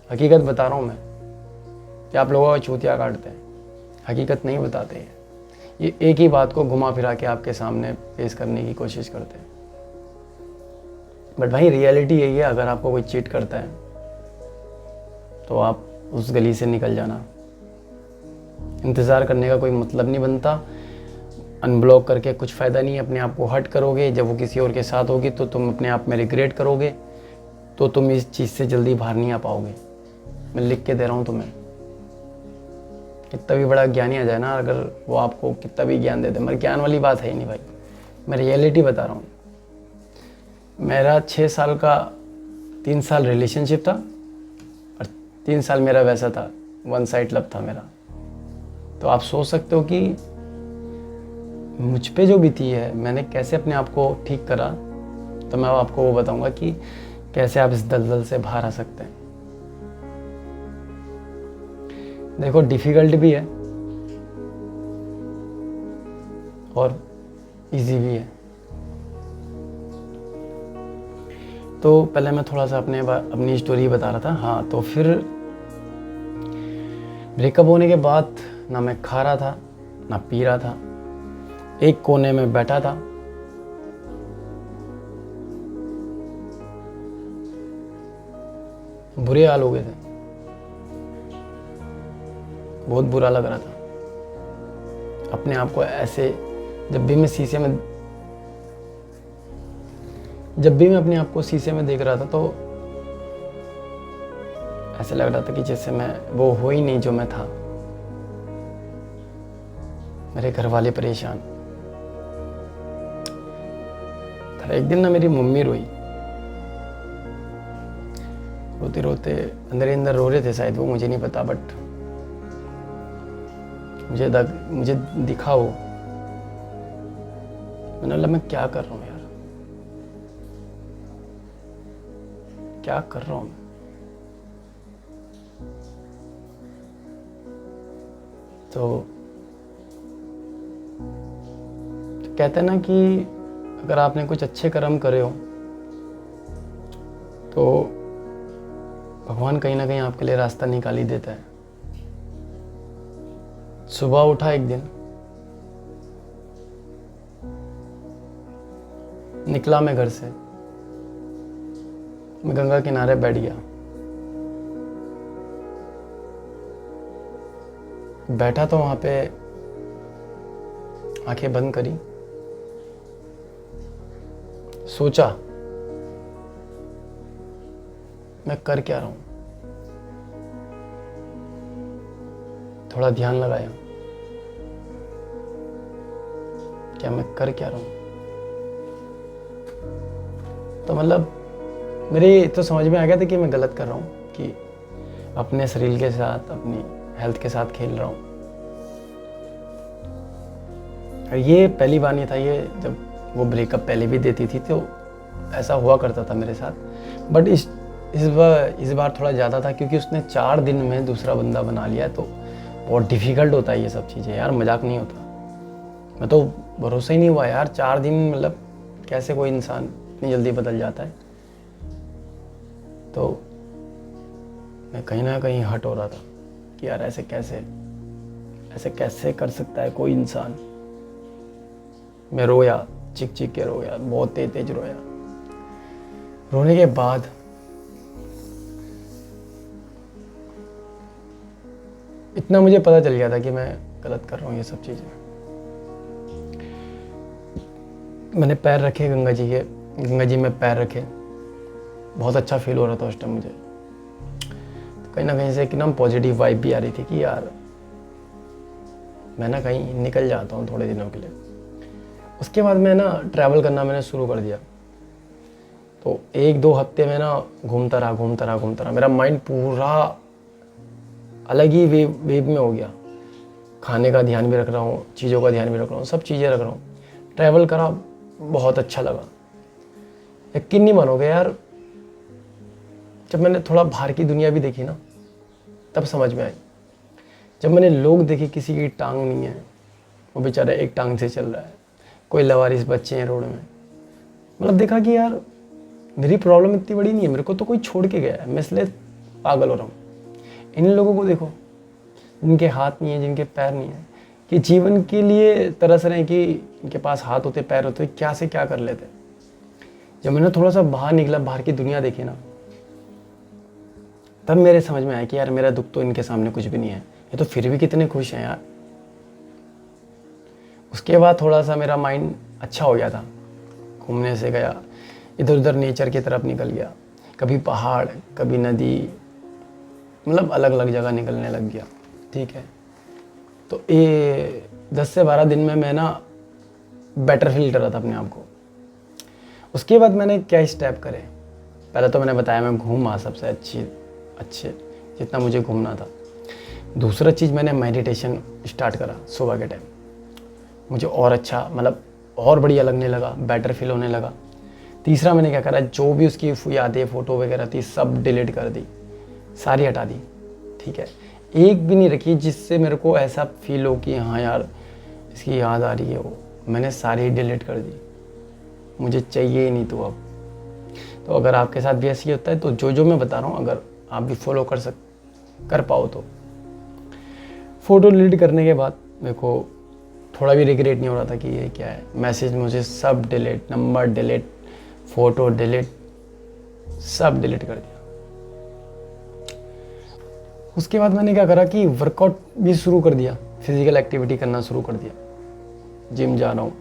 हकीकत बता रहा हूँ मैं कि आप लोगों का चूतिया काटते हैं, हकीकत नहीं बताते हैं। ये एक ही बात को घुमा फिरा के आपके सामने पेश करने की कोशिश करते हैं। बट भाई रियलिटी यही है, अगर आपको कोई चीट करता है तो आप उस गली से निकल जाना। इंतज़ार करने का कोई मतलब नहीं बनता। अनब्लॉक करके कुछ फ़ायदा नहीं है, अपने आप को हर्ट करोगे। जब वो किसी और के साथ होगी तो तुम अपने आप में रिग्रेट करोगे, तो तुम इस चीज़ से जल्दी बाहर नहीं आ पाओगे। मैं लिख के दे रहा हूँ तुम्हें। कितना भी बड़ा ज्ञानी आ जाए ना, अगर वो आपको कितना भी ज्ञान दे दे, मगर ज्ञान वाली बात है ही नहीं भाई, मैं रियलिटी बता रहा हूँ। मेरा 6 साल का 3 साल रिलेशनशिप था और 3 साल मेरा वैसा था, वन साइड लव था मेरा। तो आप सोच सकते हो कि मुझ पे जो बीती है, मैंने कैसे अपने आप को ठीक करा। तो मैं आपको वो बताऊंगा कि कैसे आप इस दलदल से बाहर आ सकते हैं। देखो, डिफ़िकल्ट भी है और इजी भी है। तो पहले मैं थोड़ा सा अपनी स्टोरी बता रहा था। हाँ, तो फिर ब्रेकअप होने के बाद ना मैं खा रहा था ना पी रहा था, एक कोने में बैठा था। बुरे हाल हो गए थे, बहुत बुरा लग रहा था अपने आप को ऐसे। जब भी मैं अपने आप को शीशे में देख रहा था तो ऐसे लग रहा था कि जैसे मैं वो हो ही नहीं जो मैं था। मेरे घर वाले परेशान। एक दिन ना मेरी मम्मी रोई, रोते रोते अंदर ही अंदर रो रहे थे शायद वो, मुझे नहीं पता, बट मुझे दिखा वो। मैंने बोला मैं क्या कर रहा हूँ यार, क्या कर रहा हूँ। तो कहते हैं ना कि अगर आपने कुछ अच्छे कर्म करे हो तो भगवान कहीं ना कहीं आपके लिए रास्ता निकाल ही देता है। सुबह उठा एक दिन, निकला मैं घर से, मैं गंगा किनारे बैठ गया। बैठा तो वहां पे आंखें बंद करी, सोचा मैं कर क्या रहा हूं। थोड़ा ध्यान लगाया, क्या मैं कर क्या रहा हूं। तो मतलब मेरे तो समझ में आ गया था कि मैं गलत कर रहा हूं, कि अपने शरीर के साथ, अपनी हेल्थ के साथ खेल रहा हूं। और ये पहली बार नहीं था, ये जब वो ब्रेकअप पहले भी देती थी तो ऐसा हुआ करता था मेरे साथ। बट इस बार थोड़ा ज़्यादा था, क्योंकि उसने 4 दिन में दूसरा बंदा बना लिया। तो बहुत डिफ़िकल्ट होता है ये सब चीज़ें यार, मजाक नहीं होता। मैं तो भरोसा ही नहीं हुआ यार, 4 दिन, मतलब कैसे कोई इंसान इतनी जल्दी बदल जाता है। तो मैं कहीं ना कहीं हट हो रहा था कि यार ऐसे कैसे कर सकता है कोई इंसान। मैं रोया, चिक चिक के रोया, बहुत तेज रोया। रोने के बाद इतना मुझे पता चल गया था कि मैं गलत कर रहा हूँ ये सब चीज़ें। मैंने पैर रखे गंगा जी में पैर रखे, बहुत अच्छा फील हो रहा था उस टाइम मुझे। तो कहीं ना कहीं से एकदम पॉजिटिव वाइब भी आ रही थी कि यार मैं ना कहीं निकल जाता हूँ थोड़े दिनों के लिए। उसके बाद मैं ना ट्रैवल करना मैंने शुरू कर दिया। तो 1-2 हफ्ते में ना घूमता रहा। मेरा माइंड पूरा अलग ही वेव में हो गया। खाने का ध्यान भी रख रहा हूँ, चीज़ों का ध्यान भी रख रहा हूँ, सब चीज़ें रख रहा हूँ। ट्रैवल करा, बहुत अच्छा लगा। यकीन नहीं मानोगे यार, जब मैंने थोड़ा बाहर की दुनिया भी देखी ना, तब समझ में आई। जब मैंने लोग देखे, किसी की टांग नहीं है, वो बेचारा एक टांग से चल रहा है, कोई लवारिस बच्चे हैं रोड में। मतलब देखा कि यार मेरी प्रॉब्लम इतनी बड़ी नहीं है, मेरे को तो कोई छोड़ के गया है, मैं इसलिए पागल हो रहा हूँ। इन लोगों को देखो, जिनके हाथ नहीं है, जिनके पैर नहीं है, कि जीवन के लिए तरस रहे हैं कि इनके पास हाथ होते, पैर होते, क्या से क्या कर लेते। जब मैंने थोड़ा सा बाहर निकला, बाहर की दुनिया देखी ना, तब मेरे समझ में आया कि यार मेरा दुख तो इनके सामने कुछ भी नहीं है, ये तो फिर भी कितने खुश हैं यार। उसके बाद थोड़ा सा मेरा माइंड अच्छा हो गया था, घूमने से गया, इधर उधर नेचर की तरफ निकल गया। कभी पहाड़, कभी नदी, मतलब अलग अलग जगह निकलने लग गया। ठीक है, तो ये 10 से 12 दिन में मैं ना बेटर फील कर रहा था अपने आप को। उसके बाद मैंने क्या स्टेप करे, पहले तो मैंने बताया मैं घूमा सबसे अच्छे जितना मुझे घूमना था। दूसरा चीज़ मैंने मेडिटेशन स्टार्ट करा सुबह के टाइम, मुझे और अच्छा मतलब और बढ़िया लगने लगा, बेटर फील होने लगा। तीसरा मैंने क्या करा, जो भी उसकी यादें फ़ोटो वगैरह थी सब डिलीट कर दी, सारी हटा दी। ठीक है, एक भी नहीं रखी जिससे मेरे को ऐसा फील हो कि हाँ यार इसकी याद आ रही है, वो मैंने सारी डिलीट कर दी, मुझे चाहिए ही नहीं। तो अब तो अगर आपके साथ भी ऐसी होता है तो जो मैं बता रहा हूँ अगर आप भी फॉलो कर पाओ तो। फ़ोटो डिलीट करने के बाद मेरे को थोड़ा भी रिग्रेट नहीं हो रहा था कि ये क्या है, मैसेज मुझे सब delete, number delete, photo delete, सब डिलीट कर दिया। उसके बाद मैंने क्या करा कि वर्कआउट भी शुरू कर दिया, फिज़िकल एक्टिविटी करना शुरू कर दिया, जिम जा रहा हूँ,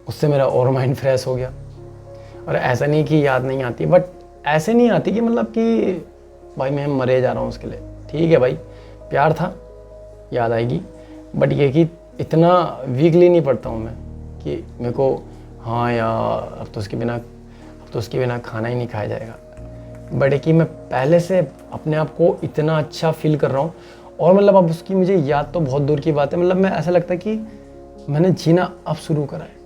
उससे मेरा और माइंड फ्रेश हो गया। और ऐसा नहीं कि याद नहीं आती, बट ऐसे नहीं आती कि मतलब कि भाई मैं मरे जा रहा हूँ उसके लिए। ठीक है भाई, प्यार था, याद आएगी, बट ये कि इतना वीकली नहीं पढ़ता हूँ मैं कि मेरे को हाँ यार अब तो उसके बिना खाना ही नहीं खाया जाएगा। बट है कि मैं पहले से अपने आप को इतना अच्छा फील कर रहा हूँ, और मतलब अब उसकी मुझे याद तो बहुत दूर की बात है, मतलब मैं ऐसा लगता है कि मैंने जीना अब शुरू करा है।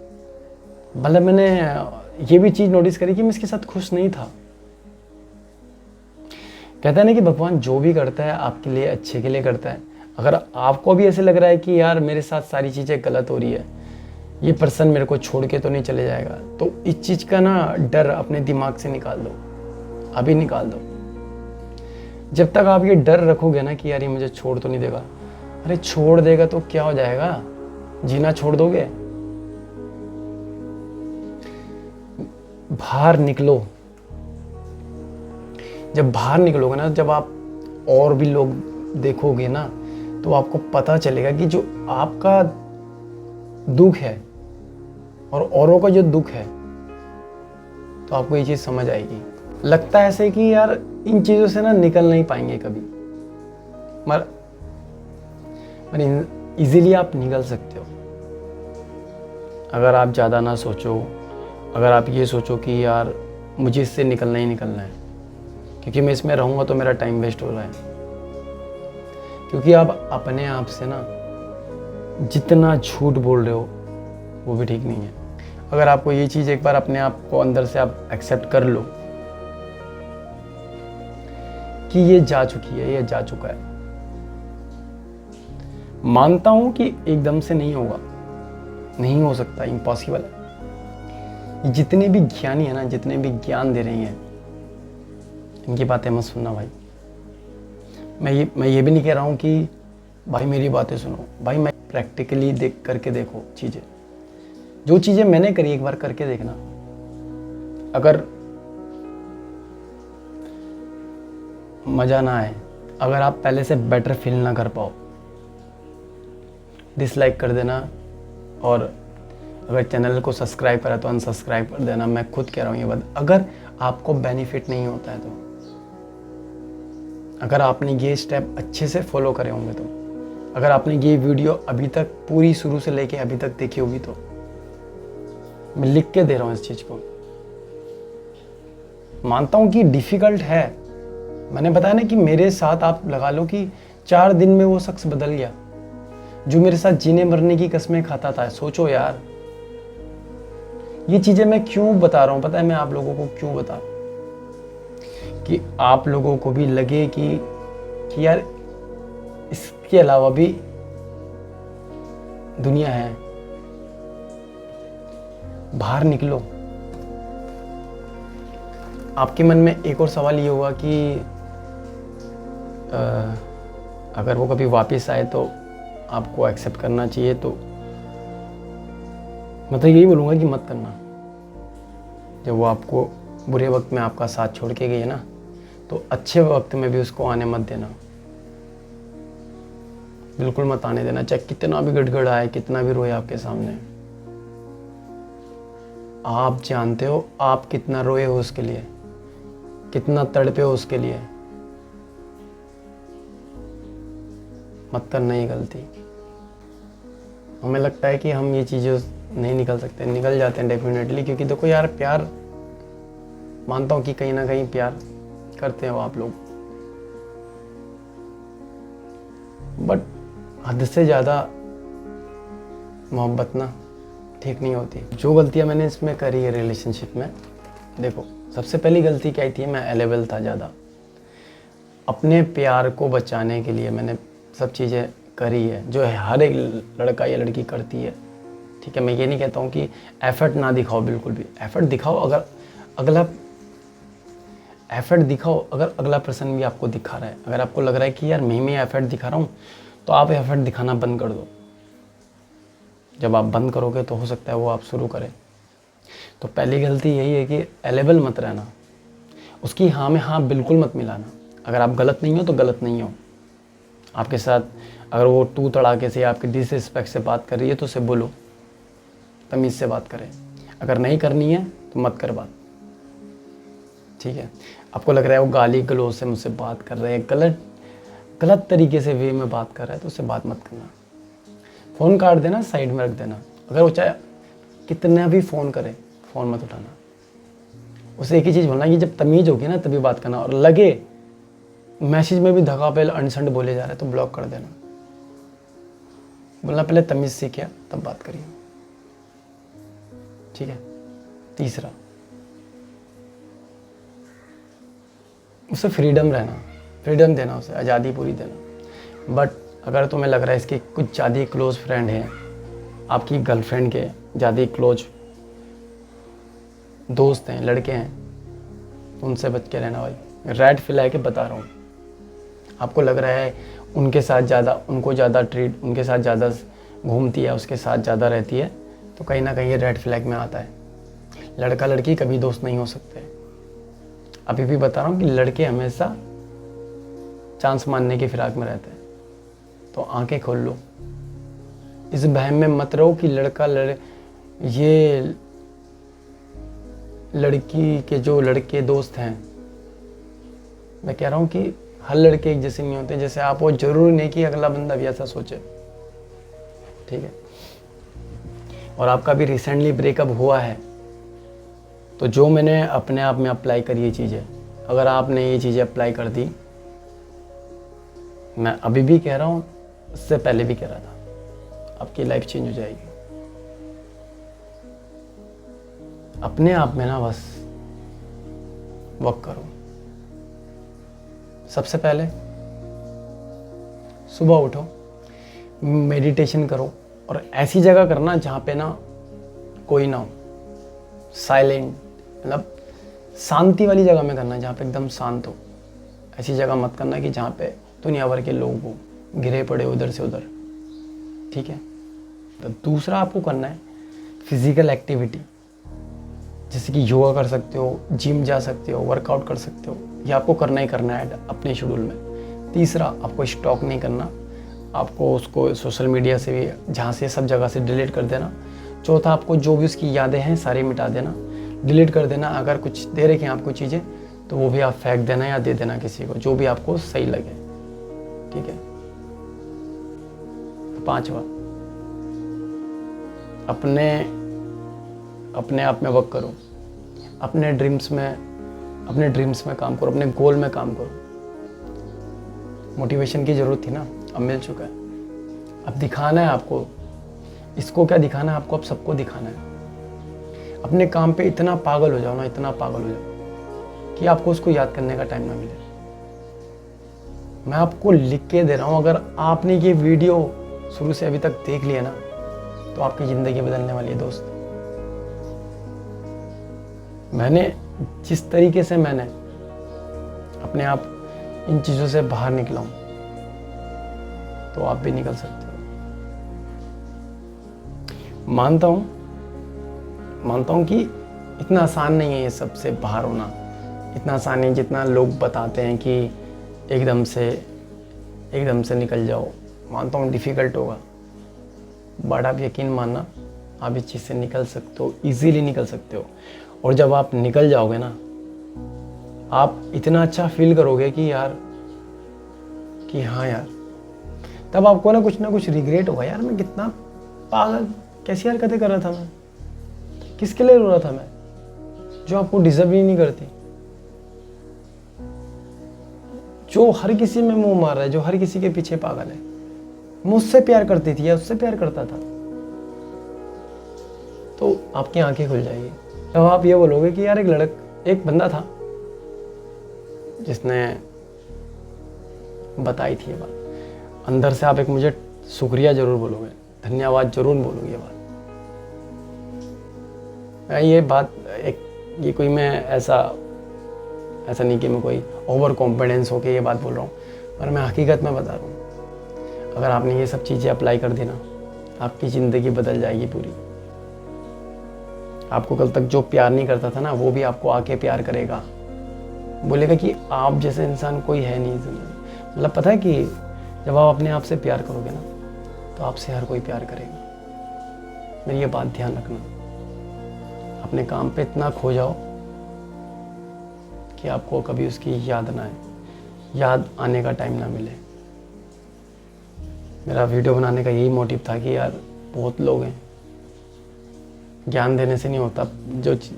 मतलब मैंने ये भी चीज़ नोटिस करी कि मैं इसके साथ खुश नहीं था। कहता है ना कि भगवान जो भी करता है आपके लिए अच्छे के लिए करता है। अगर आपको भी ऐसे लग रहा है कि यार मेरे साथ सारी चीज़ें गलत हो रही है, ये पर्सन मेरे को छोड़ के तो नहीं चले जाएगा, तो इस चीज़ का ना डर अपने दिमाग से निकाल दो, अभी निकाल दो। जब तक आप ये डर रखोगे ना कि यार ये मुझे छोड़ तो नहीं देगा, अरे छोड़ देगा तो क्या हो जाएगा, जीना छोड़ दोगे? बाहर निकलो। जब बाहर निकलोगे ना, जब आप और भी लोग देखोगे ना, तो आपको पता चलेगा कि जो आपका दुख है और औरों का जो दुख है, तो आपको ये चीज़ समझ आएगी। लगता है ऐसे कि यार इन चीज़ों से ना निकल नहीं पाएंगे कभी, मगर इजीली आप निकल सकते हो अगर आप ज़्यादा ना सोचो। अगर आप ये सोचो कि यार मुझे इससे निकलना ही निकलना है, क्योंकि मैं इसमें रहूँगा तो मेरा टाइम वेस्ट हो रहा है। क्योंकि आप अपने आप से ना जितना झूठ बोल रहे हो वो भी ठीक नहीं है। अगर आपको ये चीज़ एक बार अपने आप को अंदर से आप एक्सेप्ट कर लो कि ये जा चुकी है, ये जा चुका है। मानता हूं कि एकदम से नहीं होगा, नहीं हो सकता, इम्पॉसिबल है। जितने भी ज्ञानी है ना, जितने भी ज्ञान दे रही हैं, इनकी बातें मत सुनना भाई। मैं ये भी नहीं कह रहा हूँ कि भाई मेरी बातें सुनो, भाई मैं प्रैक्टिकली देख करके देखो चीज़ें, जो चीज़ें मैंने करी एक बार करके देखना। अगर मज़ा ना आए, अगर आप पहले से बेटर फील ना कर पाओ, डिसलाइक कर देना, और अगर चैनल को सब्सक्राइब करा तो अनसब्सक्राइब कर देना। मैं खुद कह रहा हूँ ये बात, अगर आपको बेनिफिट नहीं होता है तो, अगर आपने ये स्टेप अच्छे से फॉलो करे होंगे तो, अगर आपने ये वीडियो अभी तक पूरी शुरू से लेके अभी तक देखी होगी तो, मैं लिख के दे रहा हूँ इस चीज़ को। मानता हूँ कि डिफ़िकल्ट है, मैंने बताया ना कि मेरे साथ आप लगा लो कि 4 दिन में वो शख्स बदल गया जो मेरे साथ जीने मरने की कस्में खाता था। सोचो यार, ये चीज़ें मैं क्यों बता रहा हूँ, पता है मैं आप लोगों को क्यों बता रहा हूँ? कि आप लोगों को भी लगे कि यार इसके अलावा भी दुनिया है, बाहर निकलो। आपके मन में एक और सवाल ये होगा कि अगर वो कभी वापस आए तो आपको एक्सेप्ट करना चाहिए, तो मैं तो यही बोलूँगा कि मत करना। जब वो आपको बुरे वक्त में आपका साथ छोड़ के गई है ना, तो अच्छे वक्त में भी उसको आने मत देना, बिल्कुल मत आने देना, चाहे कितना भी गड़गड़ाए, कितना भी रोए आपके सामने। आप जानते हो आप कितना रोए हो उसके लिए, कितना तड़पे हो उसके लिए। मत करना ये गलती। हमें लगता है कि हम ये चीज़ें नहीं निकल सकते, निकल जाते हैं डेफिनेटली, क्योंकि देखो यार, प्यार, मानता हूँ कि कहीं ना कहीं प्यार करते हो आप लोग, बट हद से ज़्यादा मोहब्बत ना ठीक नहीं होती। जो गलतियाँ मैंने इसमें करी है रिलेशनशिप में, देखो सबसे पहली गलती क्या थी, मैं अवेलेबल था ज़्यादा। अपने प्यार को बचाने के लिए मैंने सब चीज़ें करी है जो हर एक लड़का या लड़की करती है। ठीक है, मैं ये नहीं कहता हूँ कि एफर्ट ना दिखाओ, बिल्कुल भी एफर्ट दिखाओ। अगर अगला एफर्ट दिखाओ, अगर अगला पर्सन भी आपको दिखा रहा है, अगर आपको लग रहा है कि यार मैं एफर्ट दिखा रहा हूँ, तो आप एफर्ट दिखाना बंद कर दो। जब आप बंद करोगे तो हो सकता है वो आप शुरू करें। तो पहली गलती यही है कि अवेलेबल मत रहना, उसकी हाँ में हाँ बिल्कुल मत मिलाना। अगर आप गलत नहीं हो तो गलत नहीं हो। आपके साथ अगर वो टू तड़ाके से आपके डिसरिस्पेक्ट से बात कर रही है तो उसे बोलो, तमीज़ से बात करें। अगर नहीं करनी है तो मत कर बात। ठीक है, आपको लग रहा है वो गाली गलौज से मुझसे बात कर रहे हैं, गलत तरीके से वे में बात कर रहा है, तो उससे बात मत करना। फ़ोन काट देना, साइड में रख देना। अगर वो चाहे कितना भी फ़ोन करे, फ़ोन मत उठाना। उसे एक ही चीज़ बोलना कि जब तमीज़ होगी ना तभी बात करना, और लगे मैसेज में भी धक्का पे अनसंड बोले जा रहे हैं तो ब्लॉक कर देना। बोलना पहले तमीज़ सीखिए तब बात करिए। ठीक है। तीसरा, उसे फ्रीडम रहना, फ्रीडम देना, उसे आज़ादी पूरी देना। बट अगर तुम्हें लग रहा है इसके कुछ ज़्यादा क्लोज फ्रेंड हैं, आपकी गर्लफ्रेंड के ज़्यादा क्लोज दोस्त हैं, लड़के हैं, तो उनसे बच के रहना भाई। रेड फ्लैग के बता रहा हूँ। आपको लग रहा है उनके साथ ज़्यादा, उनको ज़्यादा ट्रीट, उनके साथ ज़्यादा घूमती है, उसके साथ ज़्यादा रहती है, तो कहीं ना कहीं ये रेड फ्लैग में आता है। लड़का लड़की कभी दोस्त नहीं हो सकते। अभी भी बता रहा हूँ कि लड़के हमेशा चांस मारने की फिराक में रहते हैं। तो आंखें खोल लो, इस बहम में मत रहो कि ये लड़की के जो लड़के दोस्त हैं, मैं कह रहा हूँ कि हर लड़के एक जैसे नहीं होते जैसे आप हो। जरूरी नहीं कि अगला बंदा भी ऐसा सोचे। ठीक है, और आपका भी रिसेंटली ब्रेकअप हुआ है, तो जो मैंने अपने आप में अप्लाई करी ये चीज़ें, अगर आपने ये चीज़ें अप्लाई कर दी, मैं अभी भी कह रहा हूँ, इससे पहले भी कह रहा था, आपकी लाइफ चेंज हो जाएगी। अपने आप में ना बस वर्क करो। सबसे पहले सुबह उठो, मेडिटेशन करो, और ऐसी जगह करना जहाँ पे ना कोई ना हो, साइलेंट, मतलब शांति वाली जगह में करना जहाँ पे एकदम शांत हो। ऐसी जगह मत करना कि जहाँ पे दुनिया भर के लोग हो, घिरे पड़े उधर से उधर। ठीक है। तो दूसरा आपको करना है फिजिकल एक्टिविटी, जैसे कि योगा कर सकते हो, जिम जा सकते हो, वर्कआउट कर सकते हो। ये आपको करना ही करना है अपने शेड्यूल में। तीसरा, आपको स्टॉक नहीं करना, आपको उसको सोशल मीडिया से भी, जहाँ से सब जगह से डिलीट कर देना। चौथा, आपको जो भी उसकी यादें हैं सारी मिटा देना, डिलीट कर देना। अगर कुछ दे रखे हैं आपको चीज़ें तो वो भी आप फेंक देना या दे देना किसी को, जो भी आपको सही लगे। ठीक है। तो पांचवा, अपने आप में वर्क करो, अपने ड्रीम्स में काम करो, अपने गोल में काम करो। मोटिवेशन की ज़रूरत थी ना, अब मिल चुका है। अब दिखाना है आपको, इसको क्या दिखाना है आपको, अब सबको दिखाना है। अपने काम पे इतना पागल हो जाओ ना, इतना पागल हो जाओ कि आपको उसको याद करने का टाइम ना मिले। मैं आपको लिख के दे रहा हूँ, अगर आपने ये वीडियो शुरू से अभी तक देख लिया ना, तो आपकी ज़िंदगी बदलने वाली है दोस्त। मैंने जिस तरीके से मैंने अपने आप इन चीज़ों से बाहर निकला हूँ, तो आप भी निकल सकते हो। मानता हूँ कि इतना आसान नहीं है ये सब से बाहर होना। इतना आसान नहीं जितना लोग बताते हैं कि एकदम से निकल जाओ। मानता हूँ डिफ़िकल्ट होगा, बट आप यकीन मानना, आप इस चीज़ से निकल सकते हो, इजीली निकल सकते हो। और जब आप निकल जाओगे ना, आप इतना अच्छा फील करोगे कि हाँ यार, तब आपको ना कुछ रिग्रेट होगा, यार मैं कितना पागल कैसी हरकतें कर रहा था, मैं किसके लिए रो रहा था मैं, जो आपको डिजर्व ही नहीं करती, जो हर किसी में मुंह मार रहा है, जो हर किसी के पीछे पागल है। मुझसे प्यार करती थी या उससे प्यार करता था, तो आपकी आंखें खुल जाएगी। तब आप ये बोलोगे कि यार एक बंदा था जिसने बताई थी ये बात। अंदर से आप एक मुझे शुक्रिया जरूर बोलोगे, धन्यवाद जरूर बोलोगे ये बात। ये कोई मैं ऐसा नहीं कि मैं कोई ओवर कॉन्फिडेंस होके ये बात बोल रहा हूँ, पर मैं हकीकत में बता रहा हूँ। अगर आपने ये सब चीज़ें अप्लाई कर दी ना, आपकी ज़िंदगी बदल जाएगी पूरी। आपको कल तक जो प्यार नहीं करता था ना, वो भी आपको आके प्यार करेगा, बोलेगा कि आप जैसे इंसान कोई है नहीं जिंदगी। मतलब पता है कि जब आप अपने आप से प्यार करोगे ना, तो आपसे हर कोई प्यार करेगा। मेरी ये बात ध्यान रखना, अपने काम पे इतना खो जाओ कि आपको कभी उसकी याद ना आए, याद आने का टाइम ना मिले। मेरा वीडियो बनाने का यही मोटिव था कि यार बहुत लोग हैं, ज्ञान देने से नहीं होता।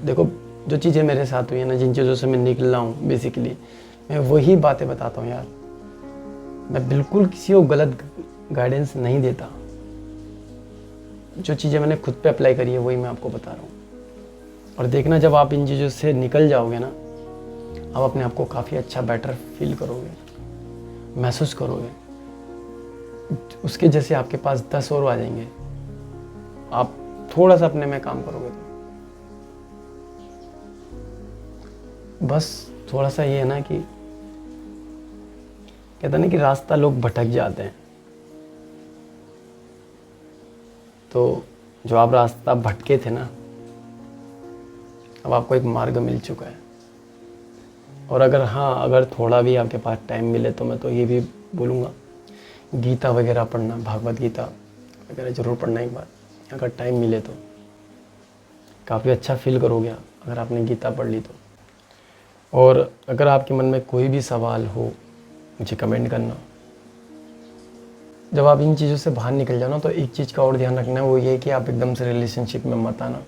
देखो जो चीज़ें मेरे साथ हुई है ना, जिन चीज़ों से मैं निकल रहा हूँ, बेसिकली मैं वही बातें बताता हूँ यार। मैं बिल्कुल किसी को गलत गाइडेंस नहीं देता। जो चीज़ें मैंने खुद पे अप्लाई करी है वही मैं आपको बता रहा हूँ। और देखना, जब आप इन चीज़ों से निकल जाओगे ना, आप अपने आप को काफ़ी अच्छा बेटर फील करोगे, महसूस करोगे। उसके जैसे आपके पास 10 और आ जाएंगे, आप थोड़ा सा अपने में काम करोगे तो। बस थोड़ा सा ये है ना कि कहते हैं ना कि रास्ता लोग भटक जाते हैं, तो जो आप रास्ता भटके थे ना, अब आपको एक मार्ग मिल चुका है। और अगर थोड़ा भी आपके पास टाइम मिले तो मैं तो ये भी बोलूँगा, गीता वगैरह पढ़ना, भागवत गीता वगैरह ज़रूर पढ़ना एक बार, अगर टाइम मिले तो। काफ़ी अच्छा फील करोगे आप अगर आपने गीता पढ़ ली तो। और अगर आपके मन में कोई भी सवाल हो, मुझे कमेंट करना। जब आप इन चीज़ों से बाहर निकल जाओ ना, तो एक चीज़ का और ध्यान रखना है, वो ये कि आप एकदम से रिलेशनशिप में मत आना।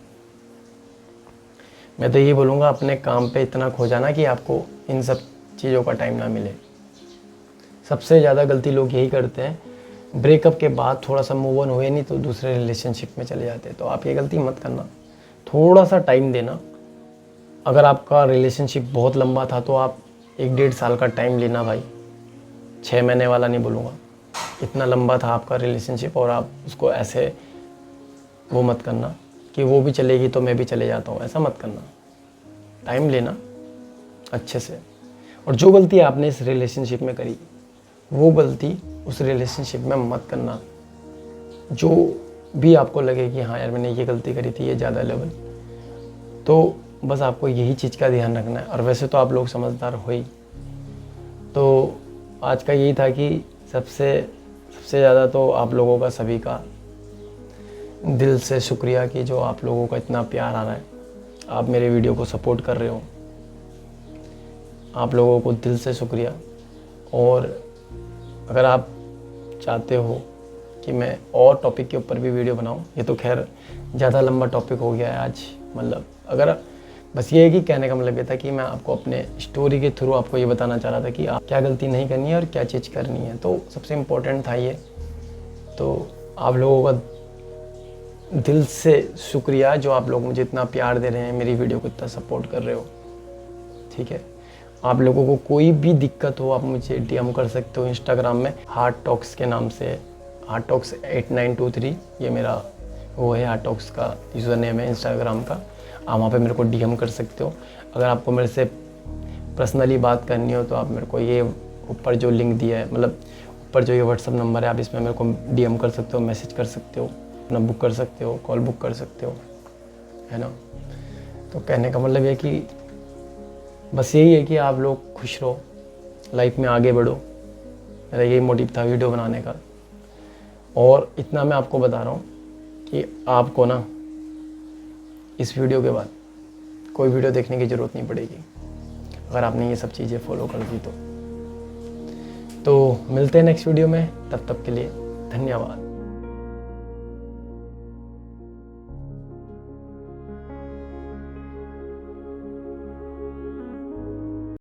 मैं तो ये बोलूँगा, अपने काम पे इतना खो जाना कि आपको इन सब चीज़ों का टाइम ना मिले। सबसे ज़्यादा गलती लोग यही करते हैं, ब्रेकअप के बाद थोड़ा सा मूव ऑन हुए नहीं तो दूसरे रिलेशनशिप में चले जाते हैं। तो आप ये गलती मत करना, थोड़ा सा टाइम देना। अगर आपका रिलेशनशिप बहुत लंबा था तो आप 1-1.5 साल का टाइम लेना भाई, 6 महीने वाला नहीं बोलूँगा। इतना लंबा था आपका रिलेशनशिप और आप उसको ऐसे वो मत करना कि वो भी चलेगी तो मैं भी चले जाता हूँ, ऐसा मत करना। टाइम लेना अच्छे से। और जो गलती आपने इस रिलेशनशिप में करी, वो गलती उस रिलेशनशिप में मत करना। जो भी आपको लगे कि हाँ यार मैंने ये गलती करी थी, ये ज़्यादा लेवल, तो बस आपको यही चीज़ का ध्यान रखना है। और वैसे तो आप लोग समझदार हो ही। तो आज का यही था कि सबसे ज़्यादा तो आप लोगों का, सभी का दिल से शुक्रिया कि जो आप लोगों का इतना प्यार आ रहा है, आप मेरे वीडियो को सपोर्ट कर रहे हो। आप लोगों को दिल से शुक्रिया। और अगर आप चाहते हो कि मैं और टॉपिक के ऊपर भी वीडियो बनाऊं, ये तो खैर ज़्यादा लंबा टॉपिक हो गया है आज। मतलब अगर बस ये है कि कहने का मतलब ये था कि मैं आपको अपने स्टोरी के थ्रू आपको ये बताना चाह रहा था कि आप क्या गलती नहीं करनी है और क्या चीज़ करनी है। तो सबसे इम्पोर्टेंट था ये। तो आप लोगों का दिल से शुक्रिया, जो आप लोग मुझे इतना प्यार दे रहे हैं, मेरी वीडियो को इतना सपोर्ट कर रहे हो। ठीक है, आप लोगों को कोई भी दिक्कत हो, आप मुझे DM कर सकते हो इंस्टाग्राम में, हार्ट टॉक्स के नाम से, हार्ट टॉक्स 8923 ये मेरा वो है, हार्ट टॉक्स का यूज़र नेम है इंस्टाग्राम का। आप वहाँ पे मेरे को DM कर सकते हो। अगर आपको मेरे से पर्सनली बात करनी हो तो आप मेरे को ये ऊपर जो लिंक दिया है, मतलब ऊपर जो ये व्हाट्सअप नंबर है, आप इसमें मेरे को DM कर सकते हो, मैसेज कर सकते हो, अपना बुक कर सकते हो, कॉल बुक कर सकते हो, है ना। तो कहने का मतलब ये कि बस यही है कि आप लोग खुश रहो, लाइफ में आगे बढ़ो। मेरा यही मोटिव था वीडियो बनाने का। और इतना मैं आपको बता रहा हूँ कि आपको ना इस वीडियो के बाद कोई वीडियो देखने की ज़रूरत नहीं पड़ेगी, अगर आपने ये सब चीज़ें फॉलो कर दी तो। तो मिलते हैं नेक्स्ट वीडियो में, तब तक के लिए धन्यवाद।